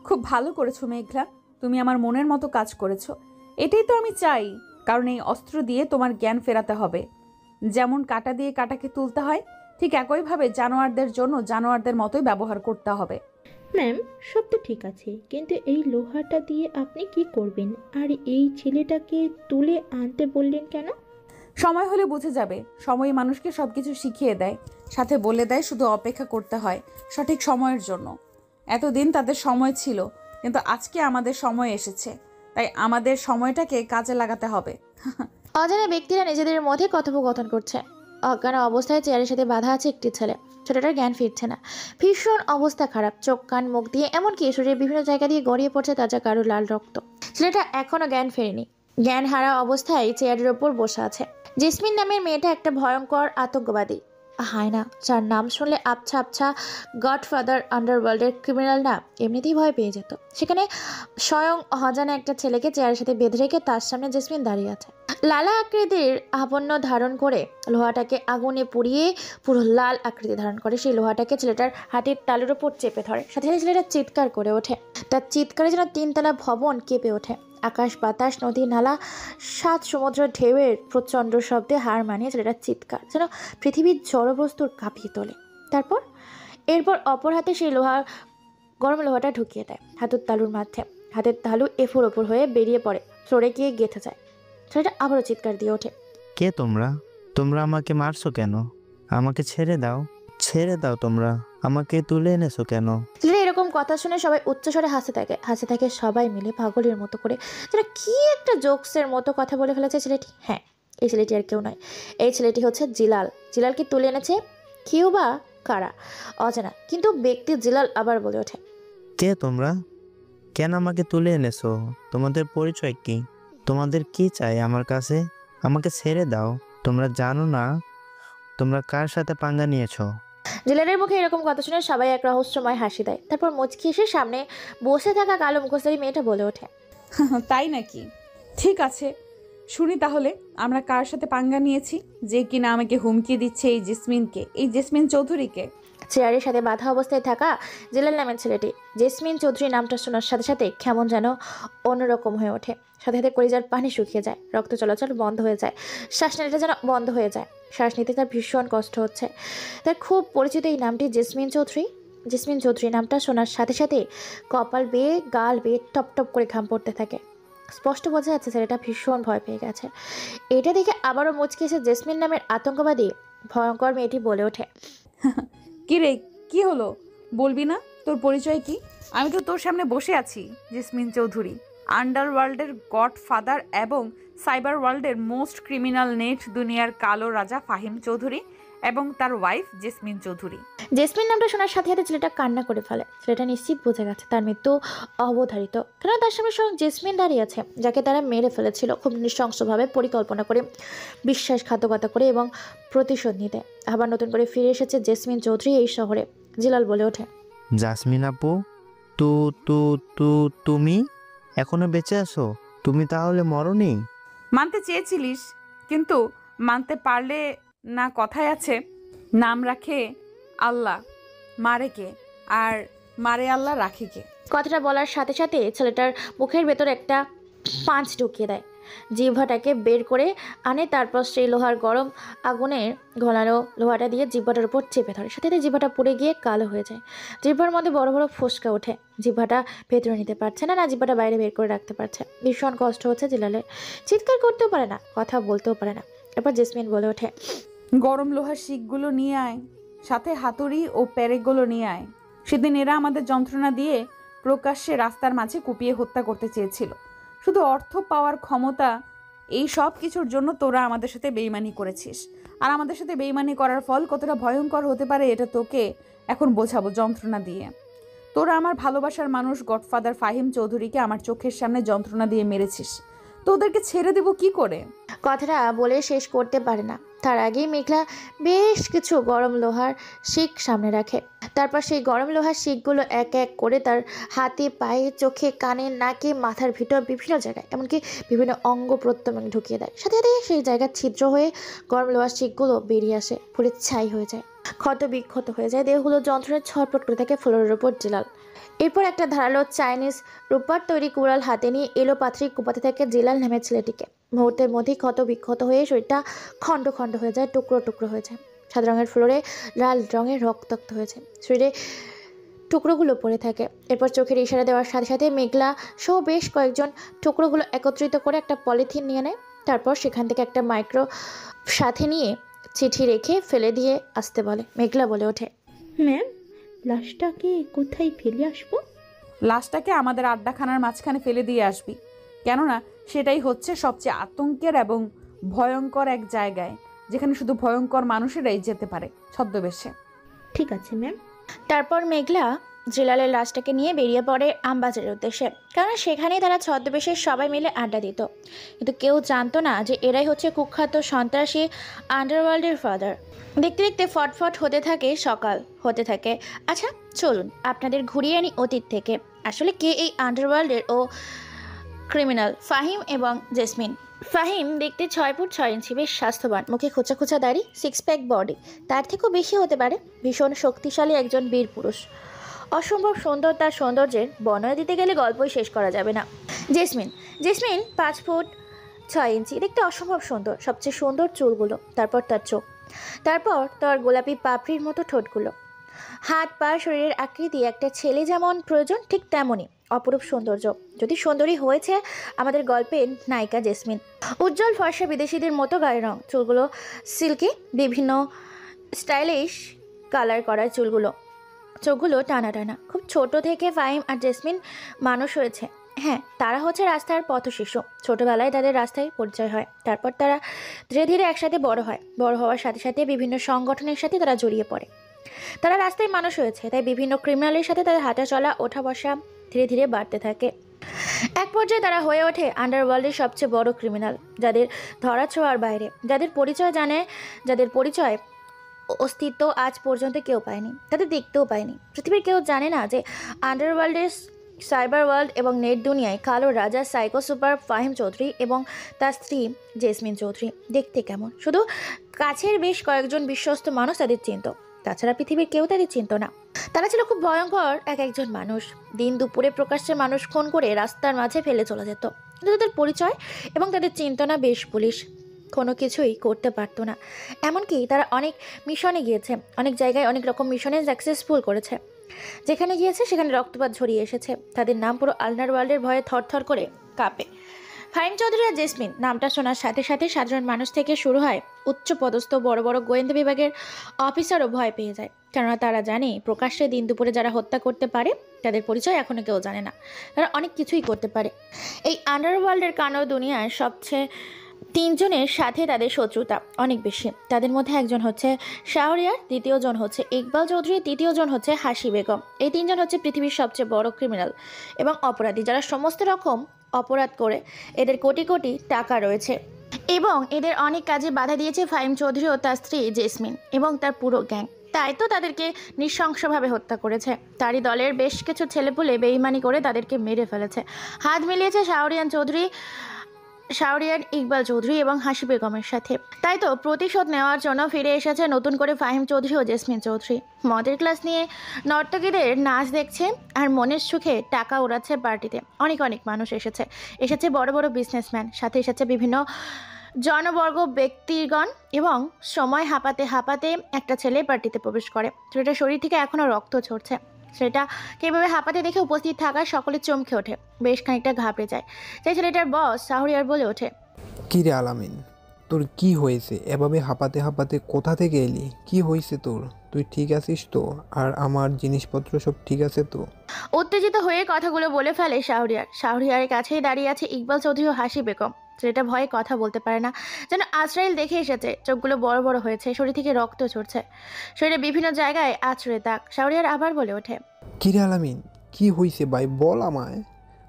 খুব ভালো করেছো মেঘলা, তুমি আমার মনের মতো কাজ করেছো। এটাই তো আমি চাই, কারণ এই অস্ত্র দিয়ে তোমার জ্ঞান ফেরাতে হবে। যেমন কাঁটা দিয়ে কাঁটাকে তুলতে হয়, ঠিক একইভাবে জানোয়ারদের জন্য জানোয়ারদের মতোই ব্যবহার করতে হবে।
ম্যাম সব তো ঠিক আছে, কিন্তু এই লোহাটা দিয়ে আপনি কি করবেন? আর এই ছেলেটাকে তুলে আনতে বললেন কেন?
সময় হলে বুঝে যাবে। সময় মানুষকে সবকিছু শিখিয়ে দেয়, সাথে বলে দেয় শুধু অপেক্ষা করতে হয় সঠিক সময়ের জন্য। এতদিন তাদের সময় ছিল, কিন্তু আজকে আমাদের সময় এসেছে, তাই আমাদের সময়টাকে কাজে লাগাতে হবে।
অজানা ব্যক্তিরা নিজেদের মধ্যে কথোপকথন করছে। অজ্ঞান অবস্থায় চেয়ারের সাথে বাঁধা আছে একটি ছেলে। ছেলেটার জ্ঞান ফিরছে না, ভীষণ অবস্থা খারাপ, চোখ কান মুখ দিয়ে এমনকি শরীরের বিভিন্ন জায়গা দিয়ে গড়িয়ে পড়ছে তাজা কারো লাল রক্ত। ছেলেটা এখনো জ্ঞান ফেরেনি, জ্ঞান হারা অবস্থায় চেয়ারের ওপর বসে আছে। জেসমিন নামের মেয়েটা একটা ভয়ঙ্কর আতঙ্কবাদী, হায়না, যার নাম শুনলে আবছা আবছা গডফাদার আন্ডারওয়ার্ল্ডের ক্রিমিনাল না এমনিতেই ভয় পেয়ে যেত। সেখানে স্বয়ং অজানা একটা ছেলেকে চেয়ারের সাথে বেঁধে রেখে তার সামনে জেসমিন দাঁড়িয়ে আছে। লালা আকৃতির আবন্য ধারণ করে লোহাটাকে আগুনে পুড়িয়ে পুরো লাল আকৃতি ধারণ করে সেই লোহাটাকে ছেলেটার হাতের তালুর ওপর চেপে ধরে। সাথে সাথে ছেলেটা চিৎকার করে ওঠে। তার চিৎকারে যেন 3 তলা ভবন কেঁপে ওঠে। আকাশ বাতাস নদী নালা 7 সমুদ্র ঢেউয়ের প্রচণ্ড শব্দে হার মানিয়ে ছেলেটার চিৎকার যেন পৃথিবীর জড়বস্তুর কাঁপিয়ে তোলে। এরপর অপর হাতে সেই গরম লোহাটা ঢুকিয়ে দেয় হাতের তালুর মাধ্যমে। হাতের তালু এফোর ওপর হয়ে বেরিয়ে পড়ে, ফ্লোরে গিয়ে গেঁথে যায়। ছেলেটা আবারও চিৎকার দিয়ে ওঠে।
কে তোমরা? তোমরা আমাকে মারছো কেন? আমাকে ছেড়ে দাও, ছেড়ে দাও। তোমরা আমাকে তুলে এনেছো কেন?
ছেলেটা এরকম কথা শুনে সবাই উচ্চস্বরে হাসতে থাকে সবাই মিলে পাগলের মতো করে। যেটা কি একটা জোকসের মতো কথা বলে ফেলেছে ছেলেটি। হ্যাঁ, এই ছেলেটি আর কেউ নয়, এই ছেলেটি হচ্ছে জিলাল। জিলালকে তুলে এনেছে কেউ বা কারা অজানা, কিন্তু ব্যক্তি জিলাল আবার বলে ওঠে,
কে তোমরা? কেন আমাকে তুলে এনেছো? তোমাদের পরিচয় কি? তোমাদের কি চাই আমার কাছে? আমাকে ছেড়ে দাও। তোমরা জানো না তোমরা কার সাথে পাঙ্গা নিয়েছো?
জিলালের মুখে এরকম কথা শুনে সবাই এক রহস্যময় হাসি দেয়। তারপর মুচকি এসে সামনে বসে থাকা কালো মুখোশধারী মেয়েটা বলে ওঠে,
তাই নাকি? ঠিক আছে, শুনি তাহলে আমরা কার সাথে পাঙ্গা নিয়েছি, যে কিনা আমাকে হুমকি দিচ্ছে এই জেসমিন চৌধুরীকে।
চেয়ারের সাথে বাঁধা অবস্থায় থাকা জিলাল নামের ছেলেটি জেসমিন চৌধুরী নামটা শোনার সাথে সাথে কেমন যেন অন্যরকম হয়ে ওঠে। সাথে সাথে কলিজার পানি শুকিয়ে যায়, রক্ত চলাচল বন্ধ হয়ে যায়, শ্বাস নেওয়াটা যেন বন্ধ হয়ে যায়। শ্বাস নিতে তার ভীষণ কষ্ট হচ্ছে। তার খুব পরিচিত এই নামটি জেসমিন চৌধুরী নামটা শোনার সাথে সাথে কপাল বেয়ে গাল বেয়ে টপ টপ করে ঘাম পড়তে থাকে। স্পষ্ট বোঝা যাচ্ছে ছেলেটা ভীষণ ভয় পেয়ে গেছে। এটা দেখে আবারও মুচকি এসে জেসমিন নামের আতঙ্কবাদী ভয়ঙ্কর মেয়েটি বলে ওঠে,
কি রে, কি হলো? বলবি না তোর পরিচয় কি? আমি তো তোর সামনে বসে আছি, জেসমিন চৌধুরী, আন্ডারওয়ার্ল্ডের গডফাদার এবং সাইবার ওয়ার্ল্ডের মোস্ট ক্রিমিনাল নেট দুনিয়ার কালো রাজা ফাহিম চৌধুরী এবং তার ওয়াইফ জেসমিন চৌধুরী।
জেসমিন নামটা শোনার সাথে সাথে ছেলেটা কান্না করে ফেলে। ছেলেটা নিশ্চিত বোঝা গেছে তার মৃত্যু অবধারিত, কেন তার সামনে স্বয়ং জেসমিন দাঁড়িয়ে আছে, যাকে তারা মেরে ফেলেছিল খুব নৃশংসভাবে, পরিকল্পনা করে, বিশ্বাসঘাতকতা করে এবং প্রতিশোধ নিতে। আবার নতুন করে ফিরে এসেছে জেসমিন চৌধুরী এই শহরে। জিলাল বলে ওঠে,
জাসমিন আপু, তুমি এখনো বেঁচে আছো? তুমি তাহলে মরনি?
মানতে চেয়েছিলিস, কিন্তু মানতে পারলে না। কথায় আছে, নাম রাখে আল্লাহ, মারে কে, আর মারে আল্লাহ রাখে কে।
কথাটা বলার সাথে সাথে ছেলেটার মুখের ভেতর একটা পাঁচ ঢুকিয়ে দেয়, জিহ্বাটাকে বের করে আনে। তারপর সেই লোহার গরম আগুনের ঘোলানো লোহাটা দিয়ে জিহ্বাটার উপর চেপে ধরে। সাথে সাথে জিহ্বাটা পুড়ে গিয়ে কালো হয়ে যায়। জিহ্বার মধ্যে বড় বড় ফোসকা ওঠে। জিহ্বাটা ভেতরে নিতে পারছে না, জিহ্বাটা বাইরে বের করে রাখতে পারছে। ভীষণ কষ্ট হচ্ছে জিলালের। চিৎকার করতেও পারে না, কথা বলতেও পারে না। এরপর জেসমিন বলে ওঠে,
গরম লোহার শিকগুলো নিয়ে আয়, সাথে হাতুড়ি ও প্যারেকগুলো নিয়ে আয়। সেদিন এরা আমাদের যন্ত্রণা দিয়ে প্রকাশ্যে রাস্তার মাঝে কুপিয়ে হত্যা করতে চেয়েছিল। শুধু অর্থ পাওয়ার ক্ষমতা, এই সব কিছুর জন্য তোরা আমাদের সাথে বেইমানি করেছিস। আর আমাদের সাথে বেইমানি করার ফল কতটা ভয়ঙ্কর হতে পারে এটা তোকে এখন বোঝাবো যন্ত্রণা দিয়ে। তোরা আমার ভালোবাসার মানুষ গডফাদার ফাহিম চৌধুরীকে আমার চোখের সামনে যন্ত্রণা দিয়ে মেরেছিস। তোদেরকে ছেড়ে দেব কি করে?
কথাটা বলে শেষ করতে পারে না, তার আগেই মেঘলা বেশ কিছু গরম লোহার শিক সামনে রাখে। তারপর সেই গরম লোহার শিকগুলো এক এক করে তার হাতে, পায়ে, চোখে, কানে, নাকে, মাথার ভিতর বিভিন্ন জায়গায়, এমনকি বিভিন্ন অঙ্গ প্রত্যঙ্গে ঢুকিয়ে দেয়। সাথে সাথে সেই জায়গা ছিদ্র হয়ে গরম লোহার শিকগুলো বেরিয়ে আসে, পুরো ছাই হয়ে যায়, ক্ষত বিক্ষত হয়ে যায়। দেহগুলো যন্ত্রণায় ছটপট করে থাকে ফ্লোরের ওপর জিলাল। এরপর একটা ধারালো চাইনিজ রূপার তৈরি কুড়াল হাতে নিয়ে এলো পাথরি কুপাতে থাকে জিলাল নামের ছেলেটিকে। মুহূর্তের মধ্যেই ক্ষত বিক্ষত হয়ে শরীরটা খণ্ড খণ্ড হয়ে যায়, টুকরো টুকরো হয়ে যায়। সাদা রঙের ফ্লোরে লাল রঙের রক্তাক্ত হয়েছে, শরীরে টুকরোগুলো পড়ে থাকে। এরপর চোখের ইশারা দেওয়ার সাথে সাথে মেঘলা সহ বেশ কয়েকজন টুকরোগুলো একত্রিত করে একটা পলিথিন নিয়ে নেয়। তারপর সেখান থেকে একটা মাইক্রো সাথে নিয়ে চিঠি রেখে ফেলে দিয়ে আসতে বলে। মেঘলা বলে ওঠে,
ম্যাম, লাশটাকে কোথায় ফেলে আসবো?
লাশটাকে আমাদের আড্ডাখানার মাঝখানে ফেলে দিয়ে আসবি, কেননা সেটাই হচ্ছে সবচেয়ে আতঙ্কের এবং ভয়ঙ্কর এক জায়গায়, যেখানে শুধু ভয়ঙ্কর মানুষেরাই যেতে পারে ছদ্মবেশে।
ঠিক আছে ম্যাম।
তারপর মেঘলা জেলালের লাশটাকে নিয়ে বেরিয়ে পড়ে আমবাজারের উদ্দেশ্যে, কারণ সেখানেই তারা ছদ্মবেশে সবাই মিলে আড্ডা দিত। কিন্তু কেউ জানতো না যে এরাই হচ্ছে কুখ্যাত সন্ত্রাসী আন্ডারওয়ার্ল্ডের ফাদার। দেখতে দেখতে ফটফট হতে থাকে, সকাল হতে থাকে। আচ্ছা চলুন আপনাদের ঘুরিয়ে আনি অতীত থেকে। আসলে কে এই আন্ডারওয়ার্ল্ডের ও ক্রিমিনাল ফাহিম এবং জেসমিন। ফাহিম দেখতে 6 ফুট 6 ইঞ্চি, বেশ স্বাস্থ্যবান, মুখে খোঁচা খোঁচা দাড়ি, 6 প্যাক বডি, তার থেকেও বেশি হতে পারে। ভীষণ শক্তিশালী একজন বীর পুরুষ, অসম্ভব সুন্দর। তার সৌন্দর্যের বর্ণনা দিতে গেলে গল্পই শেষ করা যাবে না। জেসমিন 5 ফুট 6 ইঞ্চি, দেখতে অসম্ভব সুন্দর, সবচেয়ে সুন্দর চুলগুলো, তারপর তার চোখ, তারপর তার গোলাপি পাপড়ির মতো ঠোঁটগুলো, হাত পা শরীরের আকৃতি একটা ছেলে যেমন প্রয়োজন ঠিক তেমনই অপরূপ সৌন্দর্য। যদি সুন্দরী হয়েছে আমাদের গল্পের নায়িকা জেসমিন। উজ্জ্বল ফর্সা বিদেশিদের মতো গায়ের রং, চুলগুলো সিল্কি, বিভিন্ন স্টাইলিশ কালার করা চুলগুলো, চোখগুলো টানা টানা। খুব ছোট থেকে ফাহিম আর জেসমিন মানুষ হয়েছে। হ্যাঁ, তারা হচ্ছে রাস্তার পথশিশু। ছোটবেলায় তাদের রাস্তায় পরিচয় হয়, তারপর তারা ধীরে ধীরে একসাথে বড় হয়। বড় হওয়ার সাথে সাথে বিভিন্ন সংগঠনের সাথে তারা জড়িয়ে পড়ে। তারা রাস্তায় মানুষ হয়েছে, তাই বিভিন্ন ক্রিমিনালের সাথে তাদের হাঁটা চলা ওঠা বসা ধীরে ধীরে বাড়তে থাকে। এক পর্যায়ে তারা হয়ে ওঠে আন্ডারওয়ার্ল্ডের সবচেয়ে বড় ক্রিমিনাল, যাদের ধরা ছোঁয়ার বাইরে, যাদের পরিচয় অস্তিত্ব আজ পর্যন্ত কেউ পায়নি, তাদের দেখতেও পায়নি। পৃথিবীর কেউ জানে না যে আন্ডারওয়ার্ল্ডের সাইবার ওয়ার্ল্ড এবং নেট দুনিয়ায় কালো রাজা সাইকো সুপার ফাহিম চৌধুরী এবং তার স্ত্রী জেসমিন চৌধুরী দেখতে কেমন। শুধু কাছের বেশ কয়েকজন বিশ্বস্ত মানুষ তাদের চিনত, তাছাড়া পৃথিবীর কেউ তাদের চিনত না। তারা ছিল খুব ভয়ঙ্কর একজন মানুষ। দিন দুপুরে প্রকাশ্যে মানুষ খুন করে রাস্তার মাঝে ফেলে চলে যেত। কিন্তু তাদের পরিচয় এবং তাদের চিন্তনা বেশ পুলিশ কোনো কিছুই করতে পারতো না। এমনকি তারা অনেক মিশনে গিয়েছে, অনেক জায়গায় অনেক রকম মিশনে সাকসেসফুল করেছে। যেখানে গিয়েছে সেখানে রক্তপাত ঝরিয়ে এসেছে। তাদের নাম পুরো আন্ডারওয়ার্ল্ডের ভয়ে থরথর করে কাঁপে। ফাহিম চৌধুরী আর জেসমিন নামটা শোনার সাথে সাথে সাধারণ মানুষ থেকে শুরু হয় উচ্চ পদস্থ বড় বড় গোয়েন্দা বিভাগের অফিসারও ভয় পেয়ে যায়, কেননা তারা জানে প্রকাশ্যে দিন দুপুরে যারা হত্যা করতে পারে তাদের পরিচয় এখনও কেউ জানে না। তারা অনেক কিছুই করতে পারে। এই আন্ডারওয়ার্ল্ডের কানো দুনিয়ার সবচেয়ে 3 জনের সাথে তাদের শত্রুতা অনেক বেশি। তাদের মধ্যে একজন হচ্ছে শাহরিয়ার, দ্বিতীয়জন হচ্ছে ইকবাল চৌধুরী, তৃতীয়জন হচ্ছে হাসি বেগম। এই 3 জন হচ্ছে পৃথিবীর সবচেয়ে বড় ক্রিমিনাল এবং অপরাধী, যারা সমস্ত রকম অপরাধ করে এদের কোটি কোটি টাকা রয়েছে। এবং এদের অনেক কাজে বাধা দিয়েছে ফাহিম চৌধুরী ও তার স্ত্রী জেসমিন এবং তার পুরো গ্যাং। তাই তো তাদেরকে নৃশংসভাবে হত্যা করেছে। তারই দলের বেশ কিছু ছেলেপুলে বেইমানি করে তাদেরকে মেরে ফেলেছে। হাত মিলিয়েছে শাহরিয়ার, ইকবাল চৌধুরী এবং হাসি বেগমের সাথে। তাই তো প্রতিশোধ নেওয়ার জন্য ফিরে এসেছে নতুন করে ফাহিম চৌধুরী ও জেসমিন চৌধুরী। মদের ক্লাস নিয়ে নর্তকীদের নাচ দেখছে আর মনের সুখে টাকা উড়াচ্ছে পার্টিতে। অনেক মানুষ এসেছে বড় বড় বিজনেসম্যান, সাথে এসেছে বিভিন্ন জনবর্গ ব্যক্তিগণ। এবং সময় হাঁপাতে হাঁপাতে একটা ছেলে পার্টিতে প্রবেশ করে। ছেলেটার শরীর থেকে এখনও রক্ত ঝরছে। সেটা কীভাবে হাঁপাতে দেখে উপস্থিত থাকা সকলে চমকে ওঠে, বেশ খানিকটা ঘাবড়ে যায়। সেই ছেলেটার বস শাহরিয়ার বলে ওঠে,
কি রে আলামিন, তোর কি হয়েছে? এভাবে হাঁপাতে হাঁপাতে কোথা থেকে এলি? কি হয়েছে তোর? তুই ঠিক আছিস তো? আর আমার জিনিসপত্র সব ঠিক আছে তো?
উত্তেজিত হয়ে কথাগুলো বলে ফেলে শাহরিয়ারের কাছেই দাঁড়িয়ে আছে ইকবাল চৌধুরী ও হাসি বেগম। ছেলেটা ভয়ে কথা বলতে পারে না, যেন আজরাইল দেখে এসেছে। চোখগুলো বড় বড় হয়েছে, শরীর থেকে রক্ত ঝরছে, শরীরে বিভিন্ন জায়গায় আছড়ে দাগ। শাহরিয়ার আবার বলে ওঠে,
কি রে আলামিন, কি হয়েছে ভাই? বল আমায়।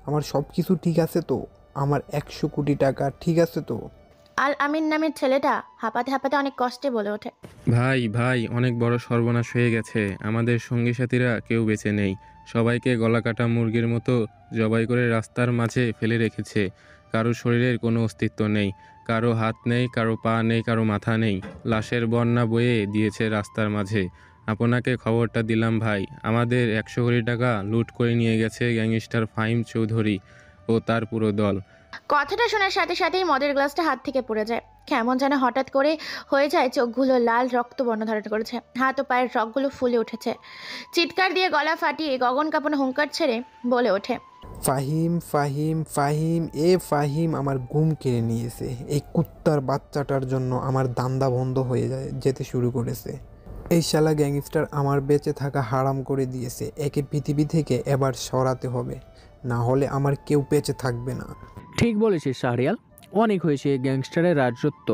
আমার সব কিছু ঠিক আছে তো? আমার 100 কোটি টাকা ঠিক আছে তো?
আল আমিন নামের ছেলেটা হাঁপাতে হাঁপাতে অনেক কষ্টে বলে ওঠে,
ভাই অনেক বড় সর্বনাশ হয়ে গেছে। আমাদের সঙ্গী সাথীরা কেউ বেঁচে নেই। সবাইকে গলা কাটা মুরগির মতো জবাই করে রাস্তার মাঝে ফেলে রেখেছে। কারো শরীরের কোনো অস্তিত্ব নেই, কারো হাত নেই, কারো পা নেই, কারো মাথা নেই। লাশের বন্যা বয়ে দিয়েছে রাস্তার মাঝে। আপনাকে খবরটা দিলাম ভাই। আমাদের 100 কোটি টাকা লুট করে নিয়ে গেছে গ্যাংস্টার ফাহিম চৌধুরী ও তার পুরো দল।
কথাটা শোনার সাথে সাথেই মদের গ্লাসটা হাত থেকে পড়ে যায়। কেমন যেন হঠাৎ করে হয়ে যায়, চোখগুলো লাল রক্তবর্ণ ধারণ করেছে, হাত ও পায়ের রগগুলো ফুলে উঠেছে। চিৎকার দিয়ে গলা ফাটিয়ে গগন কাঁপানো হুঙ্কার ছেড়ে বলে ওঠে,
ফাহিম ফাহিম ফাহিম ফাহিম আমার ঘুম কেড়ে নিয়েছে। এই কুত্তার বাচ্চাটার জন্য আমার দান্দা বন্ধ হয়ে যেতে শুরু করেছে। এই শালা গ্যাংস্টার আমার বেঁচে থাকা হারাম করে দিয়েছে। একে পৃথিবী থেকে এবার সরাতে হবে, না হলে আমার কেউ বেঁচে থাকবে না।
ঠিক বলেছিস শাহরিয়াল, অনেক হয়েছে গ্যাংস্টারের রাজত্ব।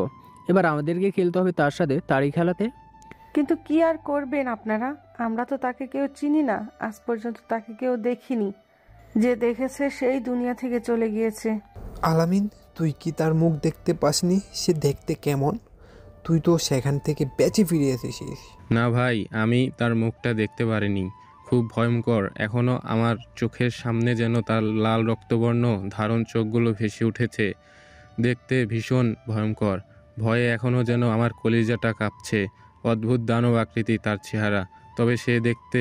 এবার আমাদেরকে খেলতে হবে তার সাথে, তারই খেলাতে। কিন্তু কি আর করবেন আপনারা, আমরা তো তাকে কেউ চিনি না, আজ পর্যন্ত তাকে কেউ দেখিনি। যে দেখেছে সেই দুনিয়া থেকে চলে গিয়েছে।
আলামিন, তুই কি তার মুখ দেখতে পাসনি? সে দেখতে কেমন? তুই তো সেখান থেকে বেঁচে ফিরে এসেছিস।
না ভাই, আমি তার মুখটা দেখতে পারিনি। খুব ভয়ঙ্কর, এখনও আমার চোখের সামনে যেন তার লাল রক্তবর্ণ ধারণ চোখগুলো ভেসে উঠেছে। দেখতে ভীষণ ভয়ঙ্কর, ভয়ে এখনও যেন আমার কলিজাটা কাঁপছে। অদ্ভুত দানব আকৃতি তার চেহারা, তবে সে দেখতে।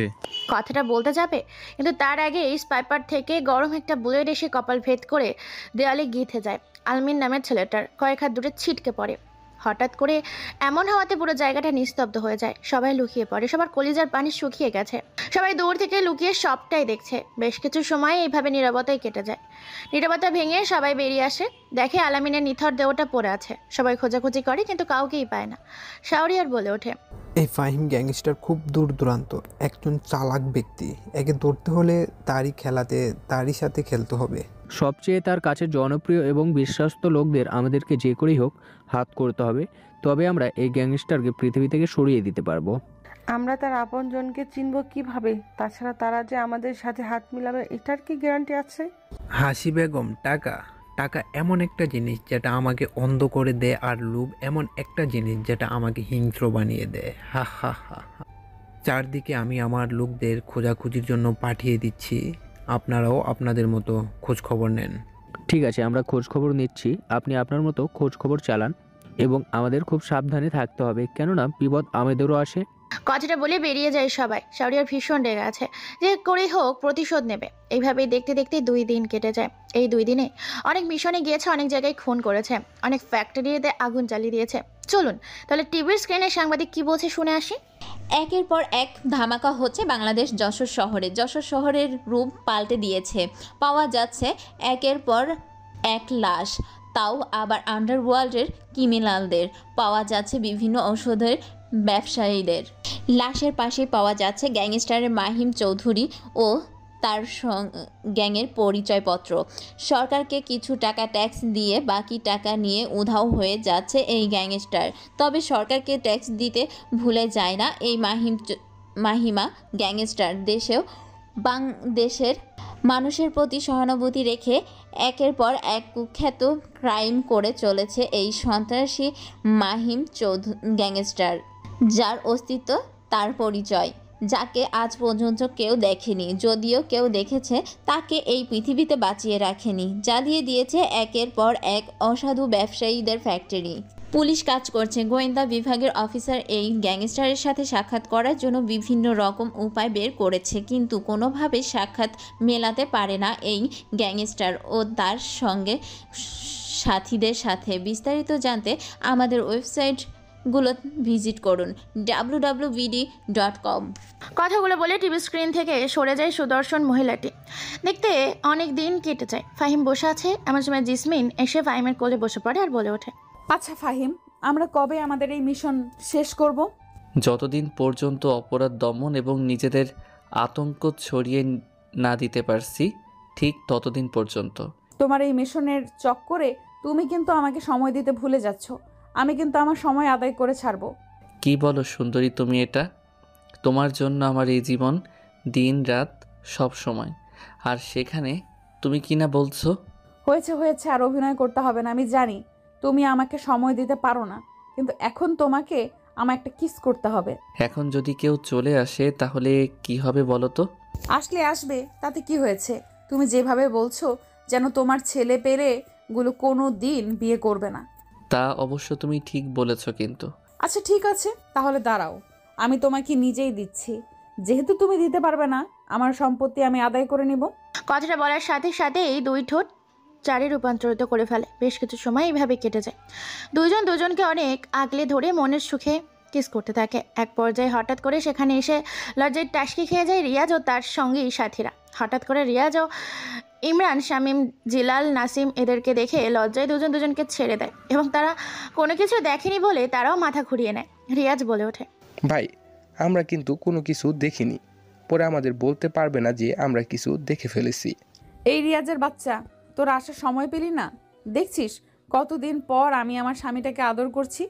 কথাটা বলতে যাবে, কিন্তু তার আগে স্পাইপার থেকে গরম একটা বুলেট এসে কপাল ভেদ করে দেয়ালে গিথে যায়। আলমিন নামের ছেলেটার কয়েক হাত দূরে ছিটকে পড়ে। হঠাৎ করে এমন হওয়াতে পুরো জায়গাটা নিস্তব্ধ হয়ে যায়। সবাই লুকিয়ে পড়ে, সবার কলিজার পানি শুকিয়ে গেছে। সবাই দূর থেকে লুকিয়ে সবটাই দেখছে। বেশ কিছু সময় এইভাবে নীরবতায় কেটে যায়। নীরবতা ভেঙে সবাই বেরিয়ে আসে, দেখে আলামিনের নিথর দেহটা পড়ে আছে। সবাই খোঁজাখুঁজি করে কিন্তু কাউকেই পায় না। শাওরিয়ার বলে ওঠে,
এই ফাহিম গ্যাংস্টার খুব দূর দূরান্ত, একজন চালাক ব্যক্তি। একে ধরতে হলে তারই সাথে খেলতে হবে।
সবচেয়ে তার কাছে জনপ্রিয় এবং বিশ্বস্ত লোকদের আমাদেরকে যে করেই হোক হাত করতে হবে, তবে আমরা এই গ্যাংস্টারকে পৃথিবী থেকে সরিয়ে দিতে পারবো।
আমরা তার আপনজনকে চিনব কিভাবে? তাছাড়া তারা যে আমাদের সাথে হাত মিলাবে এটার কি গ্যারান্টি আছে?
হাসি বেগম, টাকা টাকা এমন একটা জিনিস যেটা আমাকে অন্ধ করে দেয়, আর লোভ এমন একটা জিনিস যেটা আমাকে হিংস্র বানিয়ে দেয়। হা হা হা হা। চারদিকে আমি আমার লোকদের খোঁজাখুঁজির জন্য পাঠিয়ে দিচ্ছি, আপনারাও আপনাদের মতো খোঁজ খবর নেন।
ঠিক আছে, আমরা খোঁজ খবর নিচ্ছি, আপনি আপনার মতো খোঁজ খবর চালান এবং আমাদের খুব সাবধানে থাকতে হবে, কেননা বিপদ আমাদেরও আসে।
কথাটা বলে বেরিয়ে যায় সবাই। শাওরিয়ার ভীষণ রেগে আছে, যে করেই হোক প্রতিশোধ নেবে। এইভাবেই দেখতে দেখতে 2 দিন কেটে যায়। এই 2 দিনে অনেক মিশনে গিয়েছে, অনেক জায়গায় খুন করেছে, অনেক ফ্যাক্টরিতে আগুন জ্বালিয়ে দিয়েছে। চলুন তাহলে টিভির স্ক্রিনে সাংবাদিক কি বলছে শুনে আসি।
একের পর এক ধামাকা হচ্ছে বাংলাদেশ যশোর শহরে। যশোর শহরের রূপ পাল্টে দিয়েছে। পাওয়া যাচ্ছে একের পর এক লাশ, তাও আবার আন্ডারওয়ার্ল্ডের ক্রিমিনালদের। পাওয়া যাচ্ছে বিভিন্ন ঔষধের ব্যবসায়ীদের। লাশের পাশে পাওয়া যাচ্ছে গ্যাংস্টারের মাহিম চৌধুরী ও তার গ্যাংয়ের পরিচয়পত্র। সরকারকে কিছু টাকা ট্যাক্স দিয়ে বাকি টাকা নিয়ে উধাও হয়ে যাচ্ছে এই গ্যাংস্টার। তবে সরকারকে ট্যাক্স দিতে ভুলে যায় না এই মাহিমা গ্যাংস্টার। দেশের মানুষের প্রতি সহানুভূতি রেখে একের পর এক কুখ্যাত ক্রাইম করে চলেছে এই সন্ত্রাসী মাহিম গ্যাংস্টার, যার অস্তিত্ব তার পরিচয়, যাকে আজ পর্যন্ত কেউ দেখেনি। যদিও কেউ দেখেছে, তাকে এই পৃথিবীতে বাঁচিয়ে রাখেনি। জ্বালিয়ে দিয়েছে একের পর এক অসাধু ব্যবসায়ীদের ফ্যাক্টরি। পুলিশ কাজ করছে, গোয়েন্দা বিভাগের অফিসার এই গ্যাংস্টারের সাথে সাক্ষাৎ করার জন্য বিভিন্ন রকম উপায় বের করেছে, কিন্তু কোনোভাবে সাক্ষাৎ মেলাতে পারে না এই গ্যাংস্টার ও তার সঙ্গে সাথীদের সাথে। বিস্তারিত জানতে আমাদের ওয়েবসাইটগুলো ভিজিট করুন www.vd.com।
কথাগুলো বলে টিভি স্ক্রিন থেকে সরে যায় সুদর্শন মহিলাটি। দেখতে অনেক দিন কেটে যায়। ফাহিম বসে আছে, এমন সময় জিসমিন এসে ফাহিমের কোলে বসে পড়ে আর বলে ওঠে,
আচ্ছা ফাহিম, আমরা কবে আমাদের এই মিশন শেষ করব?
যতদিন পর্যন্ত অপরাধ দমন এবং নিজেদের আতঙ্ক ছড়িয়ে না দিতে পারছি, ঠিক ততদিন পর্যন্ত।
তোমার এই মিশনের চক্করে তুমি কিন্তু আমাকে সময় দিতে ভুলে যাচ্ছ। আমি কিন্তু আমার সময় আদায় করে ছাড়বো।
কি বলো সুন্দরী তুমি এটা? তোমার জন্য আমার এই জীবন, দিন রাত সব সময়। আর সেখানে তুমি কি না বলছো?
হয়েছে, আর অভিনয় করতে হবে না। আমি জানি তুমি আমাকে সময় দিতে পারো না, কিন্তু এখন তোমাকে আমার একটা কিস করতে হবে।
এখন যদি কেউ চলে আসে তাহলে কি হবে বলো তো?
আসবে, তাতে কি হয়েছে? তুমি যেভাবে বলছো যেন তোমার ছেলে পেলেগুলো কোনো দিন বিয়ে করবে না।
তা অবশ্য তুমি ঠিক বলেছ, কিন্তু
আচ্ছা ঠিক আছে, তাহলে দাঁড়াও, আমি তোমাকে নিজেই দিচ্ছি। যেহেতু তুমি দিতে পারবে না, আমার সম্পত্তি আমি আদায় করে নিব।
কথাটা বলার সাথে সাথে এই 2 ঠোঁট 4-এ রূপান্তরিত করে ফেলে। বেশ কিছু সময় এইভাবে কেটে যায়। দুজন দুজনকে অনেক আগলে ধরে মনের সুখে কিস করতে থাকে। এক পর্যায়ে হঠাৎ করে সেখানে এসে লজ্জায় টাসকি খেয়ে যায় রিয়াজ ও তার সঙ্গী সাথীরা। হঠাৎ করে রিয়াজ ও ইমরান, শামীম, জিলাল, নাসিম এদেরকে দেখে লজ্জায় দুজন দুজনকে ছেড়ে দেয় এবং তারা কোনো কিছু দেখেনি বলে তারাও মাথা ঘুরিয়ে নেয়। রিয়াজ বলে ওঠে,
ভাই, আমরা কিন্তু কোনো কিছু দেখিনি, পরে আমাদের বলতে পারবে না যে আমরা কিছু দেখে ফেলেছি।
এই রিয়াজের বাচ্চা, তোর আসার সময় পেলি না? দেখছিস কতদিন পর আমি আমার স্বামীটাকে আদর করছি,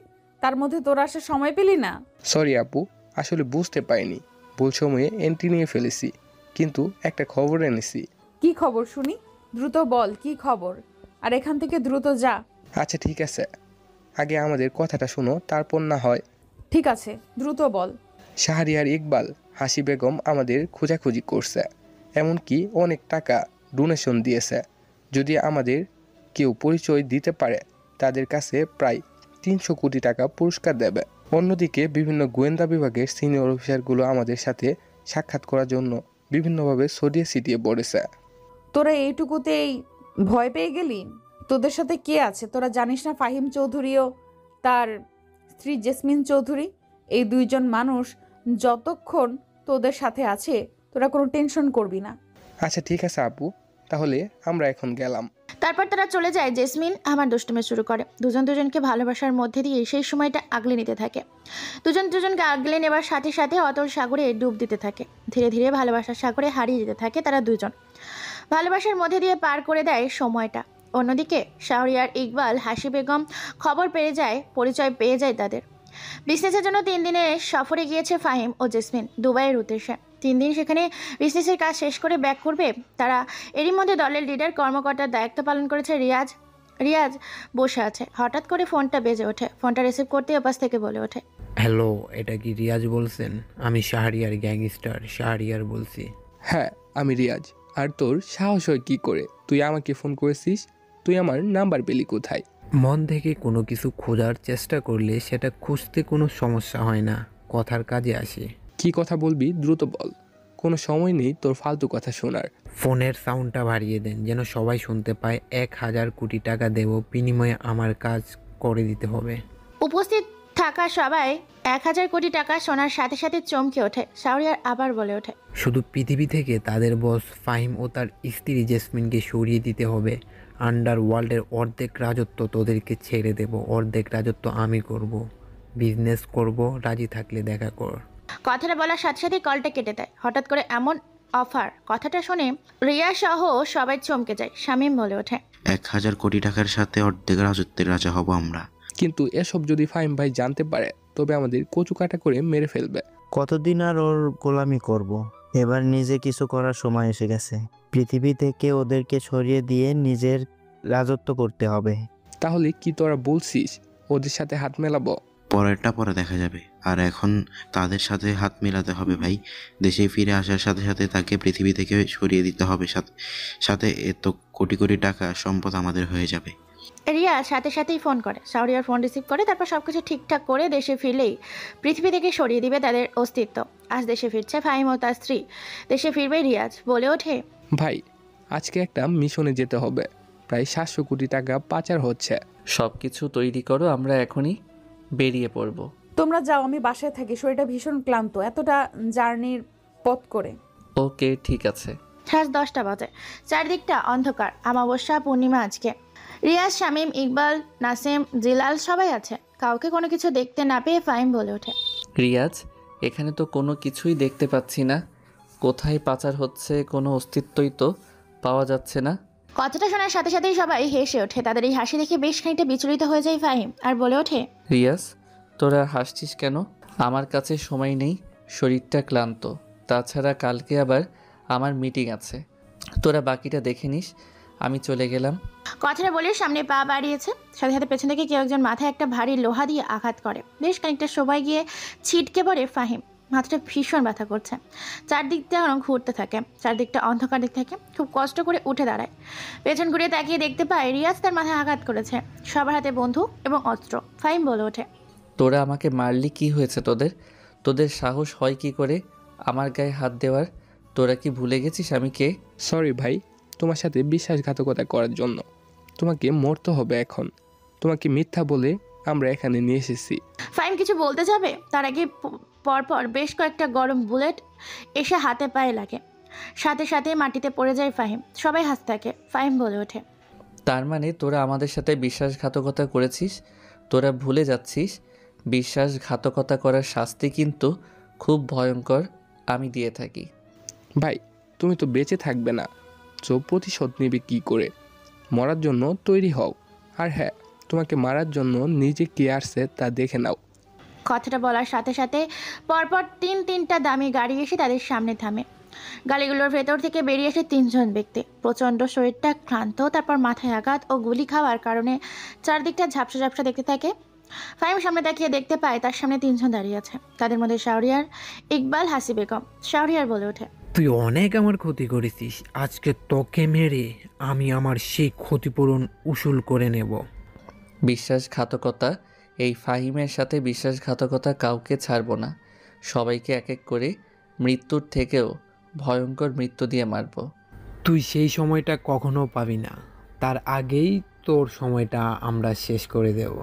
তার মধ্যে তোরা আসার সময় পেলি না?
সরি আপু, আসলে বুঝতে পারিনি, ভুল সময়ে এন্ট্রি নিয়ে ফেলেছি, কিন্তু একটা খবর এনেছি।
কি খবর শুনি? দ্রুত বল কি খবর, আর এখান থেকে দ্রুত যা।
আচ্ছা ঠিক আছে, আগে আমাদের কথাটা শোনো, তারপর না হয়।
ঠিক আছে, দ্রুত বল।
শাহরিয়ার ইকবাল হাসি বেগম আমাদের খোঁজাখুঁজি করছে, এমনকি অনেক টাকা ডোনেশন দিয়েছে। যদি আমাদের কেউ পরিচয় দিতে পারে তাদের কাছে প্রায় 300 কোটি টাকা পুরস্কার দেবে। অন্যদিকে বিভিন্ন গোয়েন্দা বিভাগের সিনিয়র অফিসারগুলো আমাদের সাথে সাক্ষাৎ করার জন্য বিভিন্নভাবে ছড়িয়ে ছিটিয়ে পড়েছে।
তোরা এইটুকুতেই ভয় পেয়ে গেলি? তোদের সাথে কে আছে তোরা জানিস না? ফাহিম চৌধুরীও তার স্ত্রী জেসমিন চৌধুরী, এই দুইজন মানুষ যতক্ষণ তোদের সাথে আছে তোরা কোনো টেনশন করবি না।
আচ্ছা ঠিক আছে আপু, তাহলে আমরা এখন গেলাম।
তারপর তারা চলে যায়। জেসমিন আমার দুষ্টুমি শুরু করে। দুজন দুজনকে ভালোবাসার মধ্যে দিয়ে সেই সময়টা আগলে নিতে থাকে। দুজন দুজনকে আগলে নেবার সাথে সাথে অতল সাগরে ডুব দিতে থাকে। ধীরে ধীরে ভালোবাসার সাগরে হারিয়ে যেতে থাকে তারা দুজন। ভালোবাসার মধ্যে দিয়ে পার করে দেয় সময়টা। অন্যদিকে শাহরিয়ার ইকবাল হাসি বেগম খবর পেয়ে যায়, পরিচয় পেয়ে যায় তাদের। বিজনেসের জন্য 3 দিনের সফরে গিয়েছে ফাহিম ও জেসমিন দুবাইয়ের উদ্দেশ্যে। 3 দিন সেখানে বিজনেসের কাজ শেষ করে ব্যাক করবে তারা। এরই মধ্যে দলের লিডার কর্মকর্তার দায়িত্ব পালন করেছে রিয়াজ। রিয়াজ বসে আছে। হঠাৎ করে ফোনটা বেজে ওঠে। ফোনটা রিসিভ করতে ওপাশ থেকে বলে ওঠে,
হ্যালো, এটা কি রিয়াজ বলছেন? আমি শাহরিয়ার গ্যাংস্টার শাহরিয়ার বলছি।
হ্যাঁ আমি রিয়াজ। আর তোর সাহস হয় কি করে তুই আমাকে ফোন করেছিস? তুই আমার নাম্বার পেলি কোথায়?
মন থেকে কোনো কিছু খোঁজার চেষ্টা করলে সেটা খুঁজতে কোনো সমস্যা হয় না, কথার কাজে আসে।
কি কথা বলবি দ্রুত বল, কোনো সময় নেই তোর ফালতু কথা শোনার।
ফোনের সাউন্ডটা বাড়িয়ে দেন যেন সবাই শুনতে পায়। 1000 কোটি টাকা দেব, বিনিময়ে আমার কাজ করে দিতে হবে।
উপস্থিত থাকা সবাই 1000 কোটি টাকা শোনার সাথে সাথে চমকে ওঠে। শাহরিয়ার আবার বলে ওঠে,
শুধু পৃথিবী থেকে তাদের বস ফাহিম ও তার স্ত্রী জেসমিনকে সরিয়ে দিতে হবে। আন্ডারওয়ার্ল্ডের অর্ধেক রাজত্ব তোদেরকে ছেড়ে দেব, অর্ধেক রাজত্ব আমি করব। বিজনেস করব, রাজি থাকলে দেখা কর।
কথাটা বলার সাথে সাথে কলটা কেটে দেয়। হঠাৎ করে এমন অফার, কথাটা শুনে রিয়া সহ সবাই চমকে যায়। শামীম বলে ওঠে,
1000 কোটি টাকার সাথে অর্ধেক রাজত্বের রাজা হব আমরা।
কিন্তু এসব যদি ফাহিম ভাই জানতে পারে তবে আমাদের কচু কাটা করে মেরে ফেলবে।
কতদিন আর ওর গোলামি করব? এবার নিজে কিছু করার সময় এসে গেছে। পৃথিবী থেকে ওদেরকে সরিয়ে দিয়ে নিজের রাজত্ব করতে হবে।
তাহলে কি তোরা বলছিস ওদের সাথে হাত মেলাবো?
পরেরটা পরে দেখা যাবে। আর এখন তাদের সাথে হাত মেলাতে হবে ভাই। দেশে ফিরে আসার সাথে সাথে তাকে পৃথিবী থেকে সরিয়ে দিতে হবে। সাথে এত কোটি কোটি টাকা সম্পদ আমাদের হয়ে যাবে।
রিয়া সাথে সাথেই ফোন করে। শাহরিয়ার ফোন রিসিভ করে। তারপর সবকিছু ঠিকঠাক করে দেশে ফিরলেই পৃথিবী থেকে সরিয়ে দিবে তাদের অস্তিত্ব। আজ দেশে ফিরছে ফাহিম ও তার স্ত্রী। দেশে ফিরবে রিয়াজ। বলে ওঠে,
ভাই আজকে একটা মিশনে যেতে হবে, প্রায় 700 কোটি টাকা পাচার হচ্ছে।
সব কিছু তৈরি করো, আমরা এখনই বেরিয়ে পড়ব।
তোমরা যাও, আমি বাসায় থাকি, শরীরটা ভীষণ ক্লান্ত এতটা জার্নির পথ করে।
ওকে ঠিক আছে।
রাত 10টা বাজে। চারদিকটা অন্ধকার। অমাবস্যা পূর্ণিমা আজকে। রিয়াজ, শামীম, ইকবাল, নাসিম, জিলাল সবাই আছে। কাউকে কোনো কিছু দেখতে না পেয়ে ফাহিম বলে ওঠে,
রিয়াজ, এখানে তো কোনো কিছুই দেখতে পাচ্ছি না। কোথায় পাচার হচ্ছে কোনো অস্তিত্বই তো পাওয়া যাচ্ছে না।
কথাটা শোনার সাথে সাথেই সবাই হেসে ওঠে। তাদের এই হাসি দেখে বেশ খানিকটা বিচলিত হয়ে যায় ফাহিম, আর বলে ওঠে,
রিয়াজ, তোরা হাসছিস কেন? আমার কাছে সময় নেই, শরীরটা ক্লান্ত। তাছাড়া কালকে আবার আমার মিটিং আছে। তোরা বাকিটা দেখে নিস, আমি চলে গেলাম।
কথাটা বলে সামনে পা বাড়িয়েছে। সাথে সাথে পেছন থেকে কেউ একজন মাথায় একটা ভারী লোহা দিয়ে আঘাত করে। বেশ খানিকটা সবাই গিয়ে ছিটকে পড়ে ফাহিম। মাথাটা ভীষণ ব্যথা করছে। চারদিকটা ঘুরতে থাকে। চারদিকটা অন্ধকার দিক থেকে খুব কষ্ট করে উঠে দাঁড়ায়। পেছন ঘুরে তাকিয়ে দেখতে পায় রিয়াজ তার মাথায় আঘাত করেছে। সবার হাতে বন্দুক এবং অস্ত্র। ফাহিম বলে ওঠে,
তোরা আমাকে মারলি, কি হয়েছে তোদের? তোদের সাহস হয় কি করে আমার গায়ে হাত দেওয়ার? তোরা কি ভুলে গেছিস আমি কে?
সরি ভাই, তোমার সাথে বিশ্বাসঘাতকতা করার জন্য। তোমাকে মরতে হবে এখন। তোমাকে মিথ্যা বলে আমরা এখানে নিয়ে এসেছি।
ফাহিম কিছু বলতে যাবে, তার আগে পরপর বেশ কয়েকটা গরম বুলেট এসে হাতে পায়ে লাগে। সাথে সাথে মাটিতে পড়ে যায় ফাহিম। সবাই হাসতে থাকে। ফাহিম বলে ওঠে,
তার মানে তোরা আমাদের সাথে বিশ্বাসঘাতকতা করেছিস? তোরা ভুলে যাচ্ছিস বিশ্বাসঘাতকতা করার শাস্তি কিন্তু খুব ভয়ঙ্কর আমি দিয়ে থাকি।
ভাই তুমি তো বেঁচে থাকবে না, তো প্রতিশোধ নেবে কি করে? মরার জন্য তৈরি হও। আর হ্যাঁ, তোমাকে মারার জন্য নিজে কে আসছে তা দেখে নাও।
কথাটা বলার সাথে সাথে পরপর তিনটা দামি গাড়ি এসে তাদের সামনে থামে। গাড়িগুলোর ভেতর থেকে বেরিয়ে আসে 3 জন ব্যক্তি। প্রচণ্ড শরীরটা ক্লান্ত, তারপর মাথায় আঘাত ও গুলি খাওয়ার কারণে চারদিকটা ঝাপসা ঝাপসা দেখতে থাকে। ফাহিম সামনে তাকিয়ে দেখতে পায় তার সামনে 3 জন দাঁড়িয়ে আছে। তাদের মধ্যে শাহরিয়ার, ইকবাল, হাসি বেগম। শাহরিয়ার বলে ওঠে,
তুই অনেক আমার ক্ষতি করেছিস, আজকে তোকে মেরে আমি আমার সেই ক্ষতিপূরণ উসুল করে নেব।
বিশ্বাসঘাতকতা, এই ফাহিমের সাথে বিশ্বাসঘাতকতা কাউকে ছাড়ব না। সবাইকে এক এক করে মৃত্যুর থেকেও ভয়ঙ্কর মৃত্যু দিয়ে মারব।
তুই সেই সময়টা কখনো পাবি না, তার আগেই তোর সময়টা আমরা শেষ করে দেব।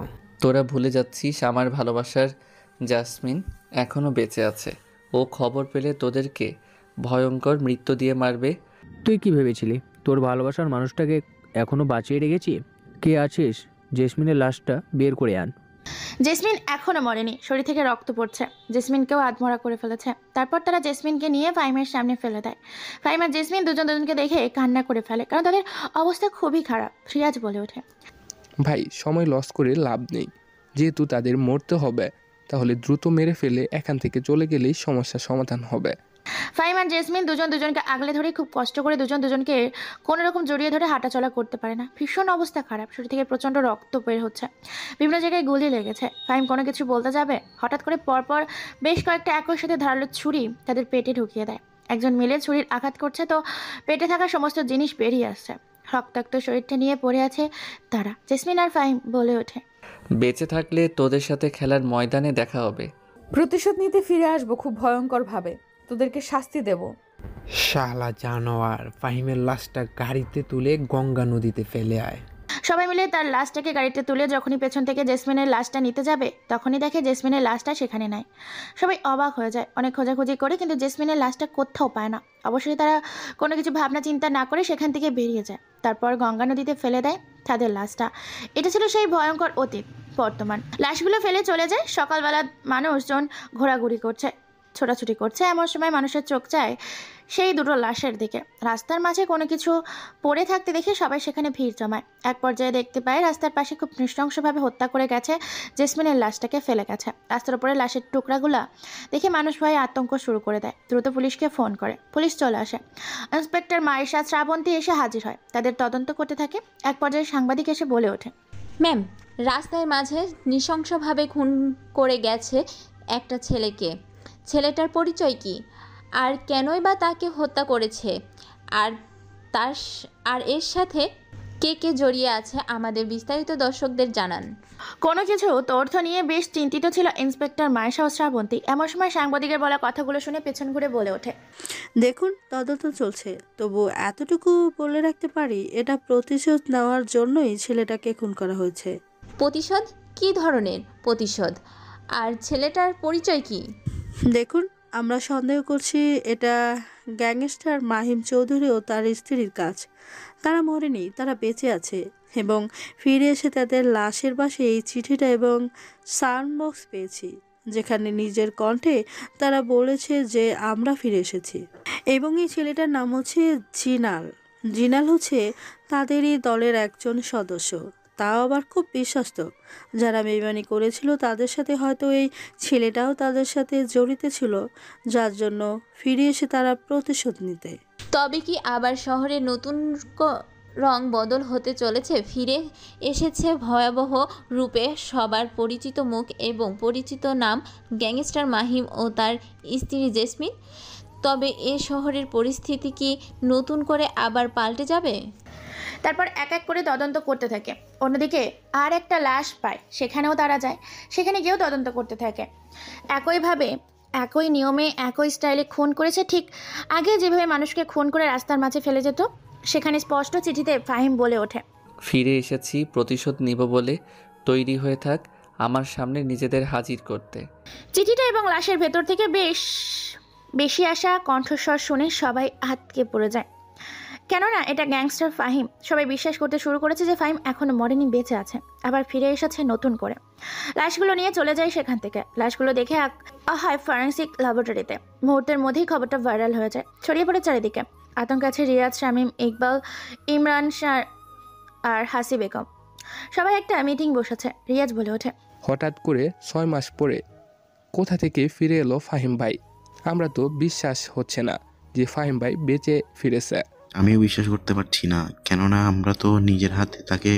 তোরা ভুলে যাচ্ছিস আমার ভালোবাসার জাসমিন এখনও বেঁচে আছে। ও খবর পেলে তোদেরকে ভয়ঙ্কর মৃত্যু দিয়ে মারবে।
তুই কি ভেবেছিলি তোর ভালোবাসার মানুষটাকে এখনো বাঁচিয়ে রেখেছি? কে আছিস? জেসমিনের লাশটা বের করে আন।
জেসমিন এখনো মরেনি, শরীর থেকে রক্ত পড়ছে। জেসমিনকেও আধমরা করে ফেলেছে। তারপর তারা জেসমিনকে নিয়ে ফাহিমের সামনে ফেলে দেয়। ফাহিম আর জেসমিন দুজনকে দেখে কান্না করে ফেলে, কারণ তাদের অবস্থা খুবই খারাপ। রিয়াজ বলে ওঠে,
ভাই সময় লস করে লাভ নেই, যেহেতু তাদের মরতে হবে তাহলে দ্রুত মেরে ফেলে এখান থেকে চলে গেলেই সমস্যার সমাধান হবে।
ফাহিম আর জেসমিন দুজনকে আগলে ধরে খুব কষ্ট করে দুজনকে কোনো রকম জড়িয়ে ধরে হাঁটাচলা করতে পারে না। ভীষণ অবস্থা খারাপ, শরীর থেকে প্রচণ্ড রক্ত বের হচ্ছে, বিভিন্ন জায়গায় গুলি লেগেছে। ফাহিম কোনো কিছু বলতে যাবে, হঠাৎ করে পরপর বেশ কয়েকটা একই সাথে ধারালো ছুরি তাদের পেটে ঢুকিয়ে দেয়। একজন মিলে ছুরির আঘাত করছে তো পেটে থাকা সমস্ত জিনিস বেরিয়ে আসছে। রক্তাক্ত শরীরটা নিয়ে পড়ে আছে তারা। জেসমিন আর ফাহিম বলে ওঠে,
বেঁচে থাকলে তোদের সাথে খেলার ময়দানে দেখা হবে।
প্রতিশোধ নিতে ফিরে আসবো খুব ভয়ঙ্করভাবে, তোদেরকে শাস্তি দেব।
শালা জানোয়ার, ফাহিমের লাশটা গাড়িতে তুলে গঙ্গা নদীতে ফেলে আয়।
সবাই মিলে তার লাশটাকে গাড়িতে তুলে যখনই পেছন থেকে জেসমিনের লাশটা নিতে যাবে তখনই দেখে জেসমিনের লাশটা সেখানে নাই। সবাই অবাক হয়ে যায়, অনেক খোঁজাখুঁজি করে কিন্তু জেসমিনের লাশটা কোথাও পায় না। অবশ্যই তারা কোনো কিছু ভাবনা চিন্তা না করে সেখান থেকে বেরিয়ে যায়। তারপর গঙ্গা নদীতে ফেলে দেয় তাদের লাশটা। এটা ছিল সেই ভয়ঙ্কর অতীত। বর্তমান লাশগুলো ফেলে চলে যায়। সকালবেলা মানুষজন ঘোরাঘুরি করছে, ছোটাছুটি করছে। এমন সময় মানুষের চোখ যায় সেই দুটো লাশের দিকে। রাস্তার মাঝে কোনো কিছু পড়ে থাকতে দেখে সবাই সেখানে ভিড় জমায়। এক পর্যায়ে দেখতে পায় রাস্তার পাশে খুব নৃশংসভাবে হত্যা করে গেছে জেসমিনের লাশটাকে ফেলে গেছে। রাস্তার উপরে লাশের টুকরাগুলা দেখে মানুষ ভয়ে আতঙ্ক শুরু করে দেয়। দ্রুত পুলিশকে ফোন করে, পুলিশ চলে আসে। ইন্সপেক্টর মায়েশা, শ্রাবন্তী এসে হাজির হয়, তাদের তদন্ত করতে থাকে। এক পর্যায়ে সাংবাদিক এসে বলে ওঠে,
ম্যাম, রাস্তার মাঝে নৃশংসভাবে খুন করে গেছে একটা ছেলেকে। ছেলেটার পরিচয় কি, আর কেনই বা তাকে হত্যা করেছে, আর এর সাথে কে কে জড়িয়ে আছে আমাদের বিস্তারিত দর্শকদের জানান।
কোনো কিছু তথ্য নিয়ে বেশ চিন্তিত ছিল ইন্সপেক্টর মায়েশা ও শ্রাবন্তী। এমন সময় সাংবাদিকের বলা কথাগুলো শুনে পেছন ঘুরে বলে ওঠে,
দেখুন তদন্ত চলছে, তবু এতটুকু বলে রাখতে পারি এটা প্রতিশোধ নেওয়ার জন্যই ছেলেটাকে খুন করা হয়েছে।
প্রতিশোধ? কী ধরনের প্রতিশোধ? আর ছেলেটার পরিচয় কি?
দেখুন, আমরা সন্দেহ করছি এটা গ্যাংস্টার মাহিম চৌধুরী ও তার স্ত্রীর কাজ। তারা মরেনি, তারা বেঁচে আছে এবং ফিরে এসে তাদের লাশের পাশে এই চিঠিটা এবং সাউন্ড বক্স পেয়েছি, যেখানে নিজের কণ্ঠে তারা বলেছে যে আমরা ফিরে এসেছি। এবং এই ছেলেটার নাম হচ্ছে জিনাল। জিনাল হচ্ছে তাদেরই দলের একজন সদস্য, তাও আবার খুব বিশ্বস্ত। যারা বেইমানি করেছিল তাদের সাথে হয়তো এই ছেলেটাও তাদের সাথে জড়িত ছিল, যার জন্য ফিরে এসে তারা প্রতিশোধ নিতে।
তবে কি আবার শহরে নতুন রং বদল হতে চলেছে? ফিরে এসেছে ভয়াবহ রূপে সবার পরিচিত মুখ এবং পরিচিত নাম, গ্যাংস্টার মাহিম ও তার স্ত্রী জেসমিন। তবে এ শহরের পরিস্থিতি কি নতুন করে আবার পাল্টে যাবে?
তারপর এক এক করে তদন্ত করতে থাকে। অন্যদিকে আর একটা লাশ পায়, সেখানেও তারা যায়। সেখানে গিয়েও তদন্ত করতে থাকে। একইভাবে, একই নিয়মে, একই স্টাইলে খুন করেছে, ঠিক আগে যেভাবে মানুষকে খুন করে রাস্তার মাঝে ফেলে যেত। সেখানে স্পষ্ট চিঠিতে ফাহিম বলে ওঠে,
ফিরে এসেছি প্রতিশোধ নিব বলে, তৈরি হয়ে থাক আমার সামনে নিজেদের হাজির করতে।
চিঠিটা এবং লাশের ভেতর থেকে বেশি আসা কণ্ঠস্বর শুনে সবাই আটকে পড়ে যায়, কেননা এটা গ্যাংস্টার ফাহিম। সবাই বিশ্বাস করতে শুরু করেছে যে ফাহিম এখনো মরেনি, বেঁচে আছে, আবার ফিরে এসেছে নতুন করে। লাশগুলো নিয়ে চলে যায় সেখান থেকে। লাশগুলো দেখে হয় ফরেন্সিক ল্যাবরেটরিতে। মুহূর্তের মধ্যেই খবরটা ভাইরাল হয়ে যায়, ছড়িয়ে পড়ে চারিদিকে। আতঙ্ক আছে রিয়াজ, শামীম, ইকবাল, ইমরান শাহ আর হাসি বেগম। সবাই একটা মিটিং বসেছে। রিয়াজ বলে ওঠে,
হঠাৎ করে 6 মাস পরে কোথা থেকে ফিরে এলো ফাহিম ভাই? আমরা তো বিশ্বাস হচ্ছে না যে ফাহিম ভাই বেঁচে ফিরেছে।
আমিও বিশ্বাস করতে পারছি না, কেননা আমরা তো নিজের হাতে তাকে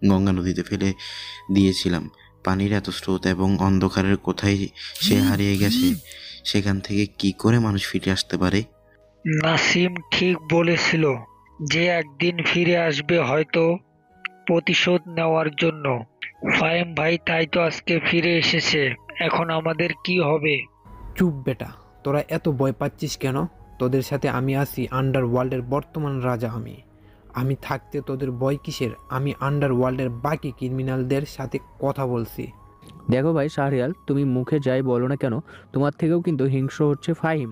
গঙ্গা নদীতে ফেলে দিয়েছিলাম। পানির এত স্রোত এবং অন্ধকারের কোথায় সে হারিয়ে গেছে, সেখান থেকে কি করে মানুষ ফিরে আসতে পারে?
নাসিম ঠিক বলেছিল যে একদিন ফিরে আসবে, হয়তো প্রতিশোধ নেওয়ার জন্য। ফাহিম ভাই তাই তো আজকে ফিরে এসেছে। এখন আমাদের কি হবে?
চুপ বেটা, তোরা এত ভয় পাচ্ছিস কেন? তোদের সাথে আমি আছি, আন্ডারওয়ার্ল্ডের বর্তমান রাজা আমি থাকতে তোদের ভয় কিসের? আমি আন্ডারওয়ার্ল্ডের বাকি ক্রিমিনালদের সাথে কথা বলছি।
দেখো ভাই শাহরিয়াল, তুমি মুখে যাই বলো না কেন, তোমার থেকেও কিন্তু হিংস্র হচ্ছে ফাহিম।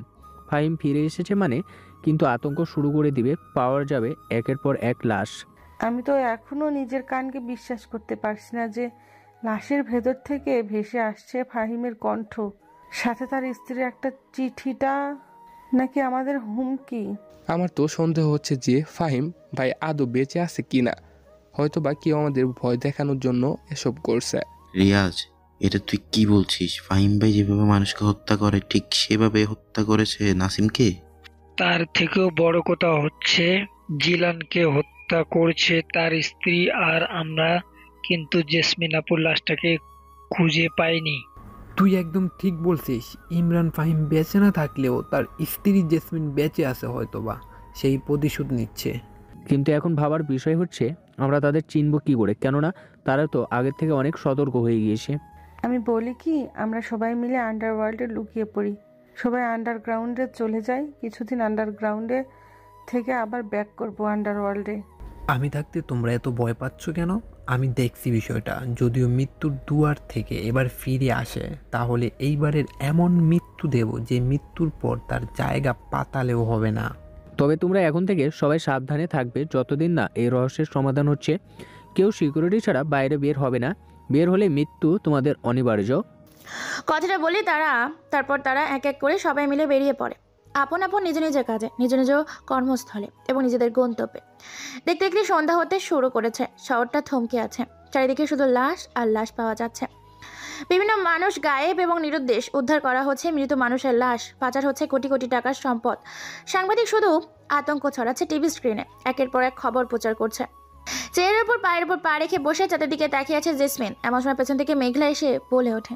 ফাহিম ফিরে এসেছে মানে কিন্তু আতঙ্ক শুরু করে দিবে, পাওয়া যাবে একের পর এক লাশ।
আমি তো এখনো নিজের কানকে বিশ্বাস করতে পারছি না যে লাশের ভেতর থেকে ভেসে আসছে ফাহিমের কণ্ঠ, সাথে তার স্ত্রীর একটা চিঠিটা নাকি আমাদের হুমকি।
আমার তো সন্দেহ হচ্ছে যে ফাহিম ভাই আদৌ বেঁচে আছে কিনা। হয়তো বা কেউ আমাদের ভয় দেখানোর জন্য এসব করছে।
রিয়াজ, এটা তুই কি বলছিস? ফাহিম ভাই যেভাবে মানুষকে হত্যা করে ঠিক সেভাবে হত্যা করেছে নাসিমকে?
তার থেকেও বড় কথা হচ্ছে জিলানকে হত্যা করছে তার স্ত্রী, আর আমরা কিন্তু জেসমিন আপুর লাশটাকে খুঁজে পাইনি।
তুই একদম ঠিক বলছিস। ইমরান ফাহিম বেঁচে না থাকলেও তার স্ত্রী জেসমিন বেঁচে আছে, হয়তোবা সেই প্রতিশোধ নিচ্ছে।
কিন্তু এখন ভাবার বিষয় হচ্ছে আমরা তাদের চিনব কি করে, কেননা তারা তো আগের থেকে অনেক সতর্ক হয়ে গিয়েছে।
আমি বলি কি, আমরা সবাই মিলে আন্ডারওয়ার্ল্ডে লুকিয়ে পড়ি, সবাই আন্ডারগ্রাউন্ডে চলে যাই, কিছুদিন আন্ডারগ্রাউন্ডে থেকে আবার ব্যাক করবো আন্ডারওয়ার্ল্ডে।
আমি থাকতে তোমরা এত ভয় পাচ্ছ কেন? আমি দেখছি বিষয়টা। যদিও মৃত্যুর দুয়ার থেকে এবার ফিরে আসে, তাহলে এইবারের এমন মৃত্যু দেব যে মৃত্যুর পর তার জায়গা পাতালেও হবে না।
তবে তোমরা এখন থেকে সবাই সাবধানে থাকবে, যতদিন না এই রহস্যের সমাধান হচ্ছে। কেউ সিকিউরিটি ছাড়া বাইরে বের হবে না, বের হলে মৃত্যু তোমাদের অনিবার্য।
কথাটা বলি তারপর তারা এক এক করে সবাই মিলে বেরিয়ে পড়ে, আপন আপন নিজ নিজের কাজে, নিজ নিজ কর্মস্থলে এবং নিজেদের গন্তব্যে। দেখতে দেখতে সন্ধ্যা হতে শুরু করেছে। শহরটা থমকে আছে, চারিদিকে শুধু লাশ আর লাশ পাওয়া যাচ্ছে। বিভিন্ন মানুষ গায়েব এবং নিরুদ্দেশ। উদ্ধার করা হচ্ছে মৃত মানুষের লাশ, পাচার হচ্ছে কোটি কোটি টাকার সম্পদ। সাংবাদিক শুধু আতঙ্ক ছড়াচ্ছে টিভি স্ক্রিনে, একের পর এক খবর প্রচার করছে। চেয়ারের উপর পায়ের উপর পা রেখে বসে চাঁদের দিকে তাকিয়ে আছে জেসমিন। এমন সময় পেছন থেকে মেঘলা এসে বলে ওঠে,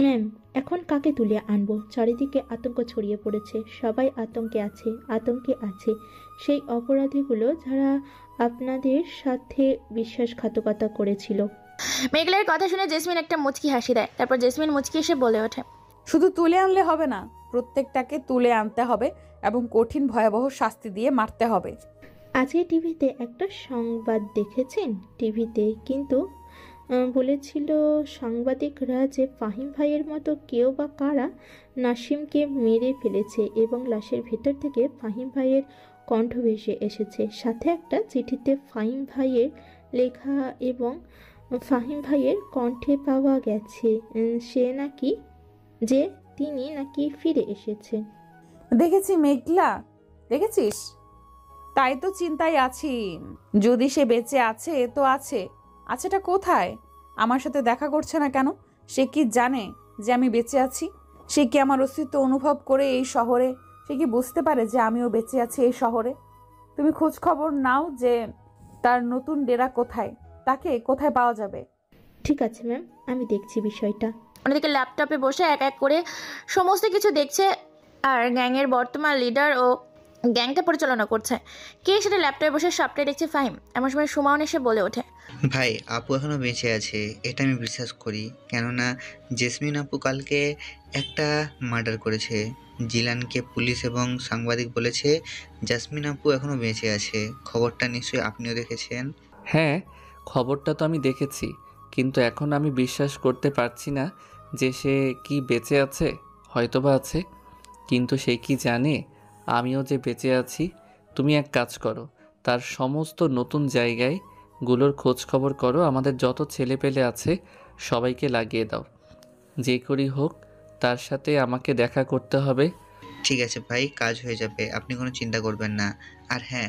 ম্যাম, এখন কাকে তুলে আনবো? চারিদিকে আতঙ্ক ছড়িয়ে পড়েছে, সবাই আতঙ্কে আছে সেই অপরাধীগুলো যারা আপনাদের সাথে বিশ্বাসঘাতকতা করেছিল।
মেঘলার কথা শুনে জেসমিন একটা মুচকি হাসি দেয়। তারপর জেসমিন মুচকি এসে বলে ওঠে,
শুধু তুলে আনলে হবে না, প্রত্যেকটাকে তুলে আনতে হবে এবং কঠিন ভয়াবহ শাস্তি দিয়ে মারতে হবে।
আজকে টিভিতে একটা সংবাদ দেখেছেন? টিভিতে কিন্তু বলেছিল সাংবাদিকরা যে ফাহিম ভাইয়ের মতো কেউ বা কারা নাসিমকে মেরে ফেলেছে এবং লাশের ভেতর থেকে ফাহিম ভাইয়ের কণ্ঠ ভেসে এসেছে। সাথে একটা চিঠিতে ফাহিম ভাইয়ের লেখা এবং ফাহিম ভাইয়ের কণ্ঠে পাওয়া গেছে তিনি নাকি ফিরে এসেছে।
দেখেছি মেঘলা, দেখেছিস? তাই তো চিন্তায় আছি। যদি সে বেঁচে আছে তো আছেটা কোথায়? আমার সাথে দেখা করছে না কেন? সে কি জানে যে আমি বেঁচে আছি? সে কি আমার অস্তিত্ব অনুভব করে এই শহরে? সে কি বুঝতে পারে যে আমিও বেঁচে আছি এই শহরে? তুমি খোঁজ খবর নাও যে তার নতুন ডেরা কোথায়, তাকে কোথায় পাওয়া যাবে।
ঠিক আছে ম্যাম, আমি দেখছি বিষয়টা।
অন্যদিকে ল্যাপটপে বসে এক এক করে সমস্ত কিছু দেখছে আর গ্যাংয়ের বর্তমান লিডার ও গ্যাংটা পরিচালনা করছে কে সেটা ল্যাপটপে বসে সবটাই দেখছে ফাহিম। এমন সময় সুমাউন এসে বলে ওঠে,
ভাই আপু এখনো বেঁচে আছে, এটা আমি বিশ্বাস করি। কেননা জেসমিন আপু কালকে একটা মার্ডার করেছে। জিলানকে পুলিশ এবং সাংবাদিক বলেছে জেসমিন আপু এখনো বেঁচে আছে। খবরটা নিশ্চয়ই আপনিও দেখেছেন।
হ্যাঁ, খবরটা তো আমি দেখেছি, কিন্তু এখন আমি বিশ্বাস করতে পারছি না যে সে কি বেঁচে আছে। হয়তোবা আছে, কিন্তু সে কি জানে আমিও যে বেঁচে আছি? তুমি এক কাজ করো, তার সমস্ত নতুন জায়গাগুলোর খোঁজ খবর করো, আমাদের যত ছেলেপেলে আছে সবাইকে লাগিয়ে দাও। যে করেই হোক তার সাথে আমাকে দেখা করতে হবে।
ঠিক আছে ভাই, কাজ হয়ে যাবে, আপনি কোনো চিন্তা করবেন না। আর হ্যাঁ,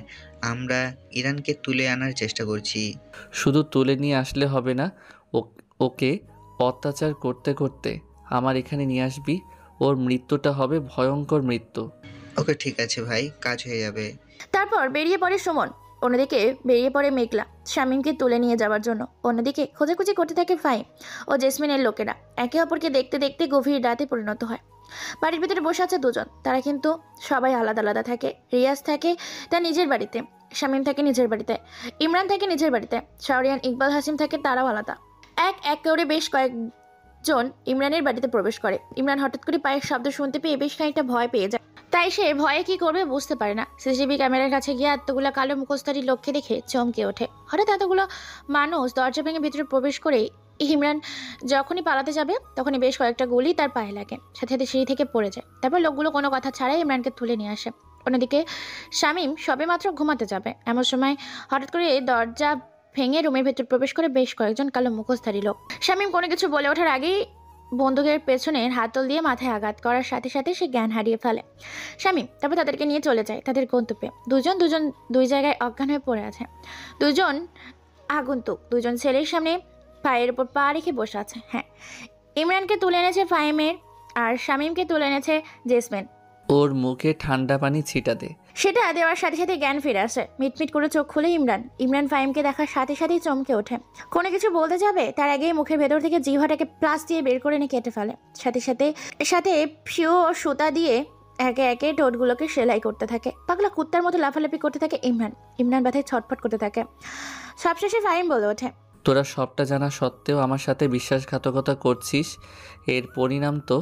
আমরা ইরানকে তুলে আনার চেষ্টা করছি।
শুধু তুলে নিয়ে আসলে হবে না, ওকে অত্যাচার করতে করতে আমার এখানে নিয়ে আসবি। ওর মৃত্যুটা হবে ভয়ঙ্কর মৃত্যু।
ওকে ঠিক আছে ভাই, কাজ হয়ে যাবে।
তারপর বেরিয়ে পড়ে সুমন। অন্যদিকে বেরিয়ে পড়ে মেঘলা শামীমকে তুলে নিয়ে যাওয়ার জন্য। অন্যদিকে খোঁজাখুঁজি করতে থাকে ফাহিম ও জেসমিনের লোকেরা। একে অপরকে দেখতে দেখতে গভীর রাতে পরিণত হয়। বাড়ির ভিতরে বসে আছে দুজন, তারা কিন্তু সবাই আলাদা আলাদা থাকে। রিয়াজ থাকে তার নিজের বাড়িতে, শামীম থাকে নিজের বাড়িতে, ইমরান থাকে নিজের বাড়িতে, শাওরিয়ান, ইকবাল, হাসিম থাকে তারাও আলাদা। এক এক করে বেশ কয়েকজন ইমরানের বাড়িতে প্রবেশ করে। ইমরান হঠাৎ করে পায়ের শব্দ শুনতে পেয়ে বেশ খানিকটা ভয় পেয়ে যায়। তাই সে ভয়ে কি করবে বুঝতে পারে না। সিসিটিভি ক্যামেরার কাছে গিয়ে এতগুলো কালো মুখোশধারী লোককে দেখে চমকে ওঠে। হঠাৎ এতগুলো মানুষ দরজা ভেঙে ভিতরে প্রবেশ করে ইমরান যখনই পালাতে যাবে তখনই বেশ কয়েকটা গুলি তার পায়ে লাগে, সাথে সাথে সিঁড়ি থেকে পড়ে যায়। তারপর লোকগুলো কোনো কথা ছাড়াই ইমরানকে তুলে নিয়ে আসে। অন্যদিকে শামীম সবেমাত্র ঘুমাতে যাবে, এমন সময় হঠাৎ করে দরজা ভেঙে রুমের ভেতর প্রবেশ করে বেশ কয়েকজন কালো মুখোশধারী লোক। শামীম কোনো কিছু বলে ওঠার আগেই বন্দুকের পেছনের হাতল দিয়ে মাথায় আঘাত করার সাথে সাথে সে জ্ঞান হারিয়ে ফেলে শামীম। তারপর তাদেরকে নিয়ে চলে যায় তাদের গন্তব্যে। দুই জায়গায় অজ্ঞান হয়ে পড়ে আছে। দুজন আগন্তুক দুজন ছেলের সামনে পায়ের উপর পা রেখে বসে আছে। হ্যাঁ, ইমরানকে তুলে এনেছে ফাহিমের আর শামীমকে তুলে এনেছে জেসমিন।
ওর মুখে ঠান্ডা পানি ছিটা দে।
সেটা দেওয়ার সাথে সাথে জ্ঞান ফিরে আসে। মিটমিট করে চোখ খুলে ইমরান ফাহিমকে দেখার সাথে সাথেই চমকে ওঠে। কোনো কিছু বলতে যাবে তার আগেই মুখের ভেতর থেকে জিহ্বাটাকে প্লাস দিয়ে বের করে এনে কেটে ফেলে। সাথে ফিউ ও সুতা দিয়ে একে একে ঠোঁটগুলোকে সেলাই করতে থাকে। পাগলা কুত্তার মতো লাফালাফি করতে থাকে ইমরান ব্যথায় ছটফট করতে থাকে। সবশেষে ফাহিম বলে ওঠে,
তোরা সবটা জানা সত্ত্বেও আমার সাথে বিশ্বাসঘাতকতা করছিস, এর পরিণাম তো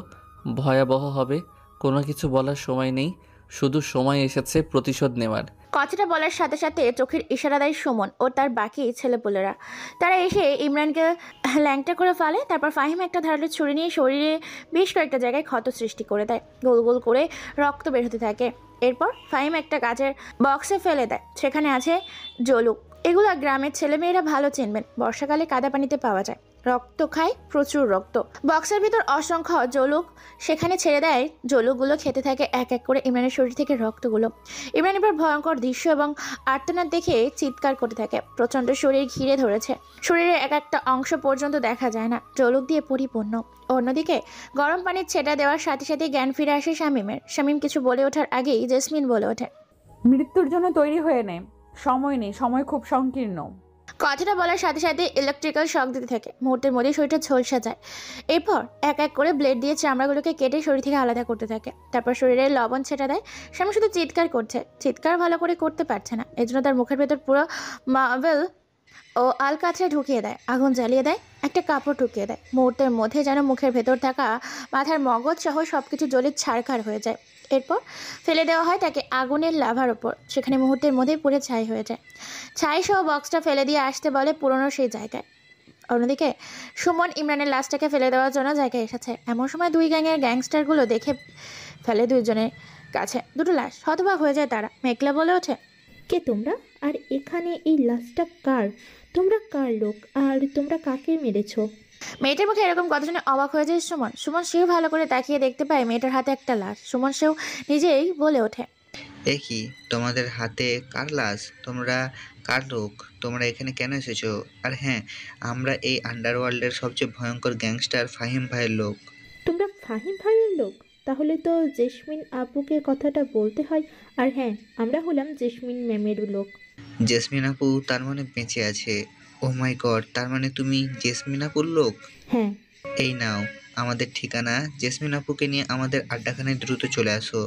ভয়াবহ হবে। কোনো কিছু বলার সময় নেই, শুধু সময় এসেছে প্রতিশোধ নেওয়ার।
কথাটা বলার সাথে সাথে চোখের ইশারা দেয় সুমন ও তার বাকি ছেলেপুলেরা। তারা এসে ইমরানকে ল্যাংটা করে ফেলে। তারপর ফাহিম একটা ধারালো ছুরি নিয়ে শরীরে বেশ কয়েকটা জায়গায় ক্ষত সৃষ্টি করে দেয়, গোল গোল করে রক্ত বের হতে থাকে। এরপর ফাহিম একটা কাচের বক্সে ফেলে দেয়, সেখানে আছে জলুক। এগুলো গ্রামের ছেলেমেয়েরা ভালো চিনবেন, বর্ষাকালে কাদা পানিতে পাওয়া যায়। রক্ত খায়, প্রচুর রক্ত। বক্সের ভিতর অসংখ্য জলুক সেখানে ছেড়ে দেয়। জলুকগুলো খেতে থাকে এক এক করে ইমরানের শরীর থেকে রক্তগুলো। ইমরান এবার ভয়ঙ্কর দৃশ্য এবং আর্তনাদ দেখে চিৎকার করতে থাকে। প্রচণ্ড শরীর ঘিরে ধরেছে, শরীরের এক একটা অংশ পর্যন্ত দেখা যায় না, জলুক দিয়ে পরিপূর্ণ। অন্যদিকে গরম পানির ছেটা দেওয়ার সাথে সাথে জ্ঞান ফিরে আসে শামীমের। শামীম কিছু বলে ওঠার আগেই জেসমিন বলে ওঠে,
মৃত্যুর জন্য তৈরি হয়ে নে, সময় নেই, সময় খুব সংকীর্ণ।
কথাটা বলার সাথে সাথে ইলেকট্রিক্যাল শক দিতে থাকে। মুহূর্তের মধ্যে শরীরটা ঝলসে যায়। এরপর এক এক করে ব্লেড দিয়ে চামড়াগুলোকে কেটে শরীর থেকে আলাদা করতে থাকে। তারপর শরীরে লবণ ছেটা দেয়। স্বামী শুধু চিৎকার করছে, চিৎকার ভালো করে করতে পারছে না, এই জন্য তার মুখের ভেতর পুরো মার্বেল ও আলকাতরা ঢুকিয়ে দেয়, আগুন জ্বালিয়ে দেয়, একটা কাপড় ঢুকিয়ে দেয়। মুহূর্তের মধ্যে যেন মুখের ভেতর থাকা মাথার মগজ সহ সব কিছু জ্বলে ছারখার হয়ে যায়। এরপর ফেলে দেওয়া হয় তাকে আগুনের লাভার ওপর, সেখানে মুহূর্তের মধ্যেই পুড়ে ছাই হয়ে যায়। ছাই সহ বক্সটা ফেলে দিয়ে আসতে বলে পুরনো সেই জায়গায়। অন্যদিকে সুমন ইমরানের লাশটাকে ফেলে দেওয়ার জন্য জায়গায় এসেছে। এমন সময় দুই গ্যাংয়ের গ্যাংস্টারগুলো দেখে ফেলে দুইজনের কাছে দুটো লাশ। হতবাক হয়ে যায় তারা। মেঘলা বলে ওঠে,
কে তোমরা? আর এখানে এই লাশটা কার? তোমরা কার লোক আর তোমরা কাকে মেরেছো?
মেয়েটার মুখে এরকম কথা শুনে অবাক হয়ে যায় সুমন সেও ভালো করে তাকিয়ে দেখতে পায় মেয়েটার হাতে একটা লাশ। সুমন সেও নিজেই বলে ওঠে,
এ কি, তোমাদের হাতে কার লাশ? তোমরা কার লোক? তোমরা এখানে কেন এসেছো? আর হ্যাঁ, আমরা এই আন্ডারওয়ার্ল্ডের সবচেয়ে ভয়ঙ্কর গ্যাংস্টার ফাহিম ভাইয়ের লোক।
তোমরা ফাহিম ভাইয়ের লোক? তাহলে তো জেসমিন আপুকে কথাটা বলতে হয়। আর হ্যাঁ, আমরা হলাম জেসমিন ম্যামের লোক।
জেসমিন আপু তার মানে বেঁচে আছে? ও মাই গড, তার মানে তুমি জেসমিন আপুর লোক?
হ্যাঁ।
এই নাও আমাদের ঠিকানা। জেসমিন আপুকে নিয়ে আমাদের আড্ডাখানায় দ্রুত চলে আসো,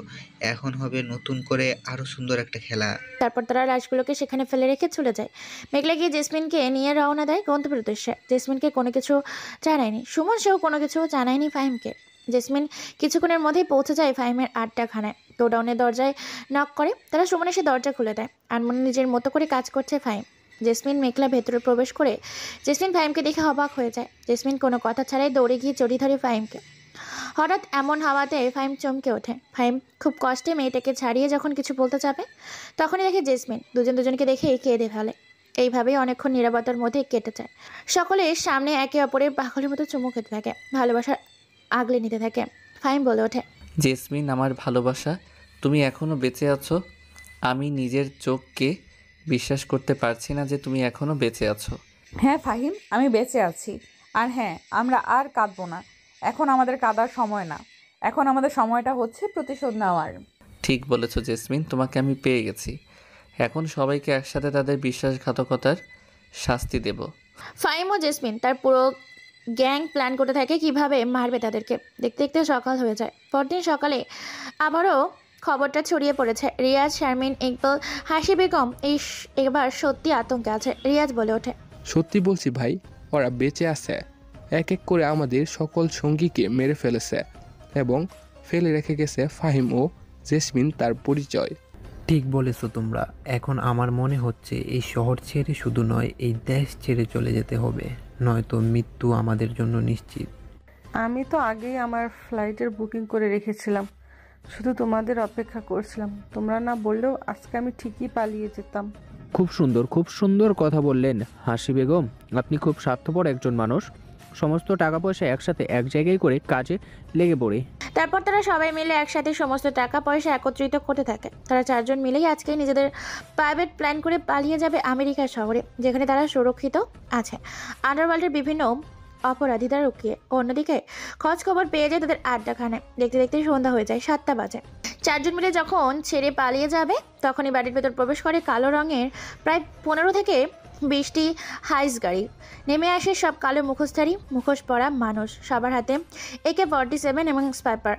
এখন হবে নতুন করে আরো সুন্দর একটা খেলা।
তারপর তারা লাশগুলোকে সেখানে ফেলে রেখে চলে যায়। মেঘলা গিয়ে জেসমিনকে নিয়ে রওনা দেয় গন্তব্যের উদ্দেশ্যে। জেসমিনকে কোনো কিছু জানায়নি সুমন, সেও কোনো কিছু জানায়নি ফাহিমকে। জেসমিন কিছুক্ষণের মধ্যেই পৌঁছে যায় ফাহিমের আড্ডাখানায়। গোডাউনের দরজায় নক করে, তারা সুমন এসে দরজা খুলে দেয়। আনমনে নিজের মতো করে কাজ করছে ফাহিম। জেসমিন মেঘলা ভেতরে প্রবেশ করে জেসমিন ফাহিমকে দেখে অবাক হয়ে যায়। জেসমিন কোনো কথা ছাড়াই দৌড়ে গিয়ে জড়িয়ে ধরে ফাহিমকে। হঠাৎ এমন হাওয়াতে ফাহিম চমকে ওঠে। ফাহিম খুব কষ্টে মেয়েটাকে ছাড়িয়ে যখন কিছু বলতে যাবে তখনই দেখে জেসমিন দুজনকে দেখে কেঁদে ফেলে। এইভাবেই অনেকক্ষণ নীরবতার মধ্যে কেটে যায়। সকলের সামনে একে অপরের পাগলের মতো চুমু খেতে থাকে, ভালোবাসা আগলে নিতে থাকে। ফাহিম বলে ওঠে,
জেসমিন আমার ভালোবাসা, তুমি এখনও বেঁচে আছো। আমি নিজের চোখকে বিশ্বাস করতে পারছি না যে তুমি এখনও বেঁচে আছো।
হ্যাঁ ফাহিম, আমি বেঁচে আছি। আর হ্যাঁ, আমরা আর কাঁদবো না। এখন আমাদের কাঁদার সময় না, এখন আমাদের সময়টা হচ্ছে প্রতিশোধ নেওয়ার।
ঠিক বলেছো জেসমিন, তোমাকে আমি পেয়ে গেছি। এখন সবাইকে একসাথে তাদের বিশ্বাসঘাতকতার শাস্তি দেব।
ফাহিম ও জেসমিন তার পুরো গ্যাং প্ল্যান করতে থাকে কিভাবে মারবে তাদেরকে। দেখতে দেখতে সকাল হয়ে যায়। পরদিন সকালে আবারও খবরটা ছড়িয়ে পড়েছে। রিয়াজ, শারমিন, ইকবাল, হাসি বেগম এবার সত্যি আতঙ্কে আছে। রিয়াজ বলে ওঠে,
সত্যি বলছি ভাই, ওরা বেঁচে আছে। এক এক করে আমাদের সকল সঙ্গীকে মেরে ফেলেছে এবং ফেলে রেখে গেছে ফাহিম ও জেসমিন তার পরিচয়।
ঠিক বলেছো তোমরা। এখন আমার মনে হচ্ছে এই শহর ছেড়ে শুধু নয়, এই দেশ ছেড়ে চলে যেতে হবে, নয়তো মৃত্যু আমাদের জন্য নিশ্চিত।
আমি তো আগেই আমার ফ্লাইটের বুকিং করে রেখেছিলাম, শুধু তোমাদের অপেক্ষা করছিলাম। তোমরা না বললেও আজকে আমি ঠিকই পালিয়ে যেতাম।
খুব সুন্দর কথা বললেন হাসি বেগম। আপনি খুব স্বার্থপর একজন মানুষ। সমস্ত টাকা পয়সা একসাথে এক জায়গায় করে কাজে লেগে পড়ে।
তারপর তারা সবাই মিলে একসাথে সমস্ত টাকা পয়সা একত্রিত করতে থাকে। তারা চারজন মিলেই আজকে নিজেদের প্রাইভেট প্ল্যান করে পালিয়ে যাবে আমেরিকা শহরে, যেখানে তারা সুরক্ষিত আছে আন্ডারওয়ার্ল্ডের বিভিন্ন অপরাধীরা রুকিয়ে। অন্যদিকে খোঁজ খবর পেয়ে যায় তাদের আড্ডাখানে। দেখতে দেখতে সন্ধ্যা হয়ে যায়, 7টা বাজে। চারজন মিলে যখন ছেড়ে পালিয়ে যাবে তখনই বাড়ির ভেতর প্রবেশ করে কালো রঙের প্রায় 15 থেকে 20টি হাইস গাড়ি। নেমে আসে সব কালো মুখোশধারী, মুখোশ পরা মানুষ। সবার হাতে AK-47 এবং স্পাইপার।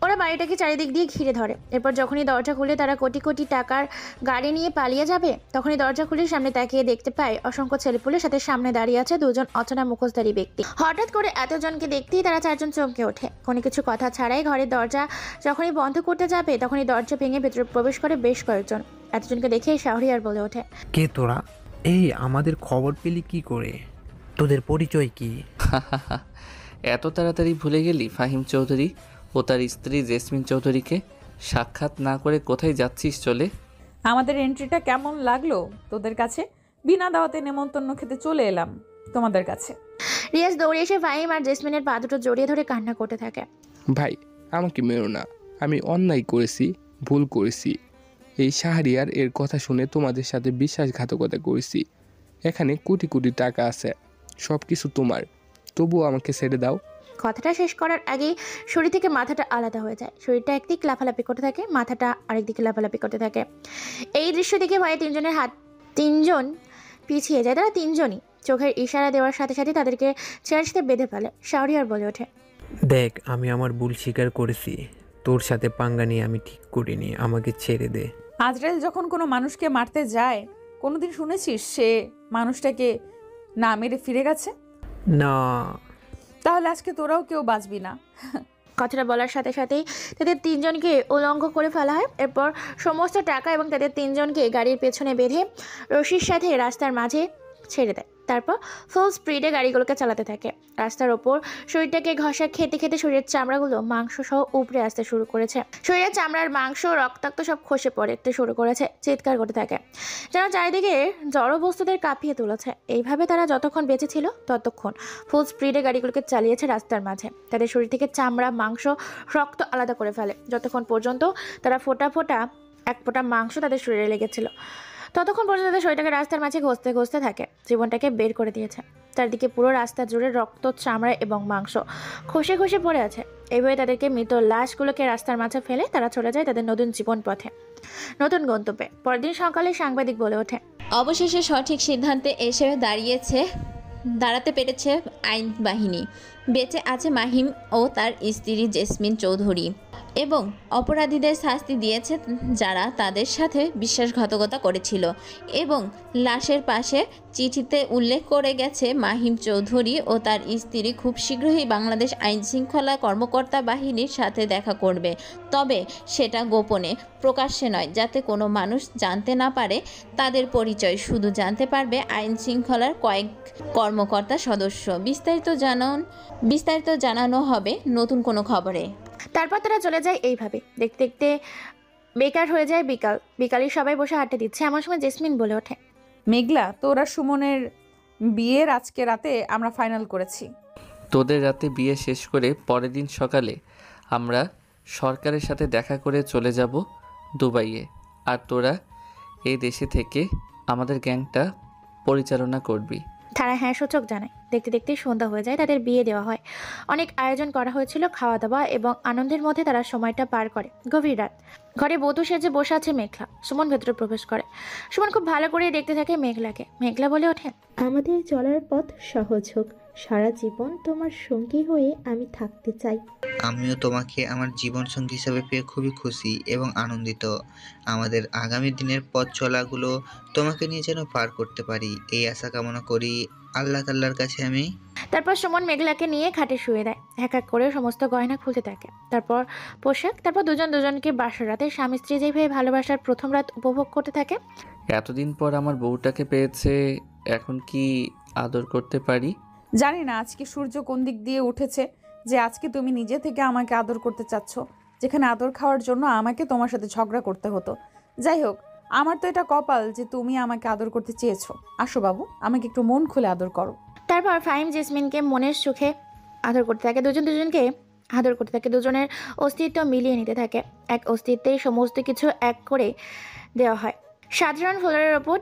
ওরা বাড়িটাকে চারিদিক দিয়ে ঘিরে ধরে। এরপর যখনই দরজা খুলে তারা কোটি কোটি টাকার গাড়ি নিয়ে পালিয়ে যাবে, তখনই দরজা খুলে সামনে তাকিয়ে দেখতে পায় অসংখ্য ছেলেপুলের সাথে সামনে দাঁড়িয়ে আছে দুজন অচেনা মুখোশধারী ব্যক্তি। হঠাৎ করে এতজনকে দেখতেই তারা চারজন চমকে ওঠে। কোনো কিছু কথা ছাড়াই ঘরের দরজা যখনই বন্ধ করতে যাবে তখনই দরজা ভেঙে ভেতরে প্রবেশ করে বেশ কয়েকজন। এতজনকে দেখে শাহরিয়ার বলে ওঠে,
কে তোরা? এই আমাদের খবর পেলি কি করে? তোদের পরিচয় কি?
এত তাড়াতাড়ি ভুলে গেলি ফাহিম চৌধুরী ও তার স্ত্রী জেসমিন চৌধুরীকে? সাক্ষাৎ না করে কোথায় যাচ্ছিস চলে?
আমাদের এন্ট্রিটা কেমন লাগলো তোদের কাছে? বিনা দাওয়াতে নেমন্তন্ন খেতে চলে এলাম তোমাদের কাছে।
রিয়াজ দৌড়ে এসে ফাহিম আর জেসমিনের পা দুটো জড়িয়ে ধরে কান্না করতে থাকে।
ভাই, আমাকে মেরো না, আমি অন্যায় করেছি, ভুল করেছি। এই শাহরিয়ার এর কথা শুনে তোমাদের সাথে বিশ্বাসঘাতকতা করেছি। এখানে কোটি কোটি টাকা আছে, সব কিছু তোমার, তবুও আমাকে ছেড়ে দাও।
কথাটা শেষ করার আগেই শরীর থেকে মাথাটা আলাদা হয়ে যায়। শরীরটা একদিক লাফালাফি করতে থাকে, মাথাটা আরেকদিকে লাফালাফি করতে থাকে। এই দৃশ্য দেখে ভয়ে তিনজন পিছিয়ে যায়। তারা তিনজনই চোখের ইশারা দেওয়ার সাথে সাথে তাদেরকে চেয়ার সাথে বেঁধে ফেলে। শাহরিয়ার বলে ওঠে,
দেখ, আমি আমার ভুল স্বীকার করেছি। তোর সাথে পাঙ্গা নিয়ে আমি ঠিক করিনি, আমাকে ছেড়ে দে।
আজরাইল যখন কোনো মানুষকে মারতে যায়, কোনোদিন শুনেছিস সে মানুষটাকে না মেরে ফিরে গেছে?
না।
তাহলে আজকে তোরাও কেউ বাঁচবি না।
কথাটা বলার সাথে সাথেই তাদের তিনজনকে উলঙ্গ করে ফেলা হয়। এরপর সমস্ত টাকা এবং তাদের তিনজনকে গাড়ির পেছনে বেঁধে রশির সাথে রাস্তার মাঝে ছেড়ে দেয়। তারপর ফুল স্পিডে গাড়িগুলোকে চালাতে থাকে। রাস্তার ওপর শরীরটাকে ঘষা খেতে খেতে শরীরের চামড়াগুলো মাংস সহ উপড়ে আসতে শুরু করেছে। শরীরের চামড়ার মাংস রক্তাক্ত সব খসে পড়তে শুরু করেছে। চিৎকার করতে থাকে যেন চারিদিকে জড় বস্তুদের কাঁপিয়ে তুলেছে। এইভাবে তারা যতক্ষণ বেঁচে ছিল ততক্ষণ ফুল স্পিডে গাড়িগুলোকে চালিয়েছে রাস্তার মাঝে। তাদের শরীর থেকে চামড়া, মাংস, রক্ত আলাদা করে ফেলে যতক্ষণ পর্যন্ত তারা এক ফোঁটা মাংস তাদের শরীরে লেগেছিল। ততক্ষণ পর্যন্ত তাদের শরীরটাকে রাস্তার মাঝে ঘষতে ঘষতে থাকে। জীবনটাকে বের করে দিয়েছে। চারদিকে পুরো রাস্তা জুড়ে রক্ত, চামড়া এবং মাংস খসে খসে পড়ে আছে। এইভাবে তাদেরকে মৃত লাশগুলোকে রাস্তার মাঝে ফেলে তারা চলে যায় তাদের নতুন জীবন পথে, নতুন গন্তব্যে। পরদিন সকালে সাংবাদিক বলে ওঠে,
অবশেষে সঠিক সিদ্ধান্তে এসে দাঁড়াতে পেরেছে আইন বাহিনী। বেঁচে আছে মাহিম ও তার স্ত্রী জেসমিন চৌধুরী এবং অপরাধীদের শাস্তি দিয়েছে যারা তাদের সাথে বিশ্বাসঘাতকতা করেছিল। এবং লাশের পাশে চিঠিতে উল্লেখ করে গেছে মাহিম চৌধুরী ও তার স্ত্রী খুব শীঘ্রই বাংলাদেশ আইনশৃঙ্খলা কর্মকর্তা বাহিনীর সাথে দেখা করবে, তবে সেটা গোপনে, প্রকাশ্যে নয়, যাতে কোনো মানুষ জানতে না পারে তাদের পরিচয়। শুধু জানতে পারবে আইনশৃঙ্খলার কয়েক কর্মকর্তা সদস্য। বিস্তারিত জানানো হবে নতুন কোনো খবরে।
তারপর তারা চলে যায় এইভাবে। দেখতে দেখতে বেকার হয়ে যায় বিকালে সবাই বসে আড্ডা দিচ্ছে। এমন সময় জেসমিন বলে ওঠে,
মেঘলা, তোরা সুমনের বিয়ের আজকে রাতে আমরা ফাইনাল করেছি।
তোদের রাতে বিয়ে শেষ করে পরের দিন সকালে আমরা সরকারের সাথে দেখা করে চলে যাব দুবাইয়ে, আর তোরা এই দেশে থেকে আমাদের গ্যাংটা পরিচালনা করবি।
তারা হ্যাঁ সূচক জানায়। দেখতে দেখতে সন্ধ্যা হয়ে যায়, তাদের বিয়ে দেওয়া হয়। অনেক আয়োজন করা হয়েছিল, খাওয়া দাওয়া এবং আনন্দের মধ্যে তারা সময়টা পার করে। গভীর রাত, ঘরে বধূ সেজে বসে আছে মেঘলা। সুমন ভেতরে প্রবেশ করে। সুমন খুব ভালো করে দেখতে থাকে মেঘলাকে। মেঘলা বলে ওঠে,
আমাদের চলার পথ সহজ হোক, সারা জীবন তোমার সঙ্গী হয়ে আমি থাকতে চাই।
আমিও তোমাকে আমার জীবনসঙ্গী হিসেবে পেয়ে খুবই খুশি এবং আনন্দিত। আমাদের আগামী দিনের পথ চলাগুলো তোমাকে নিয়ে যেন পার করতে পারি, এই আশা কামনা করি আল্লাহ তাআলার কাছে আমি।
তারপর সুমন মেঘলাকে নিয়ে খাটে শুয়ে দেয়। এক এক করে সমস্ত গয়না খুলতে থাকে, তারপর পোশাক, তারপর দুজন দুজনকে বাসর রাতে স্বামী স্ত্রী যেভাবে ভালোবাসার প্রথম রাত উপভোগ করতে থাকে।
এতদিন পর আমার বউটাকে পেয়েছে, এখন কি আদর করতে পারি?
জানি না আজকে সূর্য কোন দিক দিয়ে উঠেছে যে আজকে তুমি নিজে থেকে আমাকে আদর করতে চাচ্ছ, যেখানে আদর খাওয়ার জন্য আমাকে তোমার সাথে ঝগড়া করতে হতো। যাই হোক, আমার তো এটা কপাল যে তুমি আমাকে আদর করতে চেয়েছো। আসো বাবু, আমাকে একটু মন খুলে আদর করো।
তারপর ফাহিম জেসমিনকে মনের সুখে আদর করতে থাকে। দুজন দুজনকে আদর করতে থাকে, দুজনের অস্তিত্ব মিলিয়ে নিতে থাকে। এক অস্তিত্বেই সমস্ত কিছু এক করে দেওয়া হয় সাধারণ ফ্লোরের ওপর।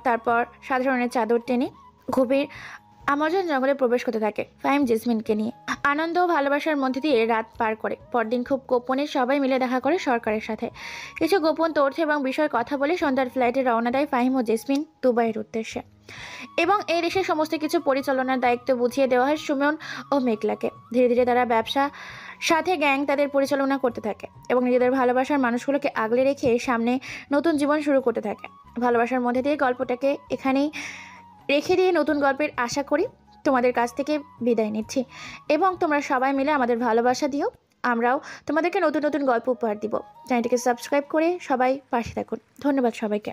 তারপর সাধারণের চাদর টেনে গভীর আমাজন জঙ্গলে প্রবেশ করতে থাকে ফাহিম জেসমিনকে নিয়ে। আনন্দ ও ভালোবাসার মধ্যে দিয়ে রাত পার করে। পরদিন খুব গোপনে সবাই মিলে দেখা করে সরকারের সাথে। কিছু গোপন তথ্য এবং বিষয় কথা বলে সন্ধ্যার ফ্লাইটে রওনা দেয় ফাহিম ও জেসমিন দুবাইয়ের উদ্দেশ্যে। এবং এই দেশের সমস্ত কিছু পরিচালনার দায়িত্ব বুঝিয়ে দেওয়া হয় সুমন ও মেঘলাকে। ধীরে ধীরে তারা ব্যবসা সাথে গ্যাং তাদের পরিচালনা করতে থাকে এবং নিজেদের ভালোবাসার মানুষগুলোকে আগলে রেখে সামনে নতুন জীবন শুরু করতে থাকে। ভালোবাসার মধ্যে দিয়ে গল্পটাকে এখানেই রেখে দিয়ে নতুন গল্পের আশা করি তোমাদের কাছ থেকে বিদায় নিচ্ছি এবং তোমরা সবাই মিলে আমাদের ভালোবাসা দিও। আমরাও তোমাদেরকে নতুন নতুন গল্প উপহার দিব। চ্যানেলটিকে সাবস্ক্রাইব করে সবাই পাশে থাকুন। ধন্যবাদ সবাইকে।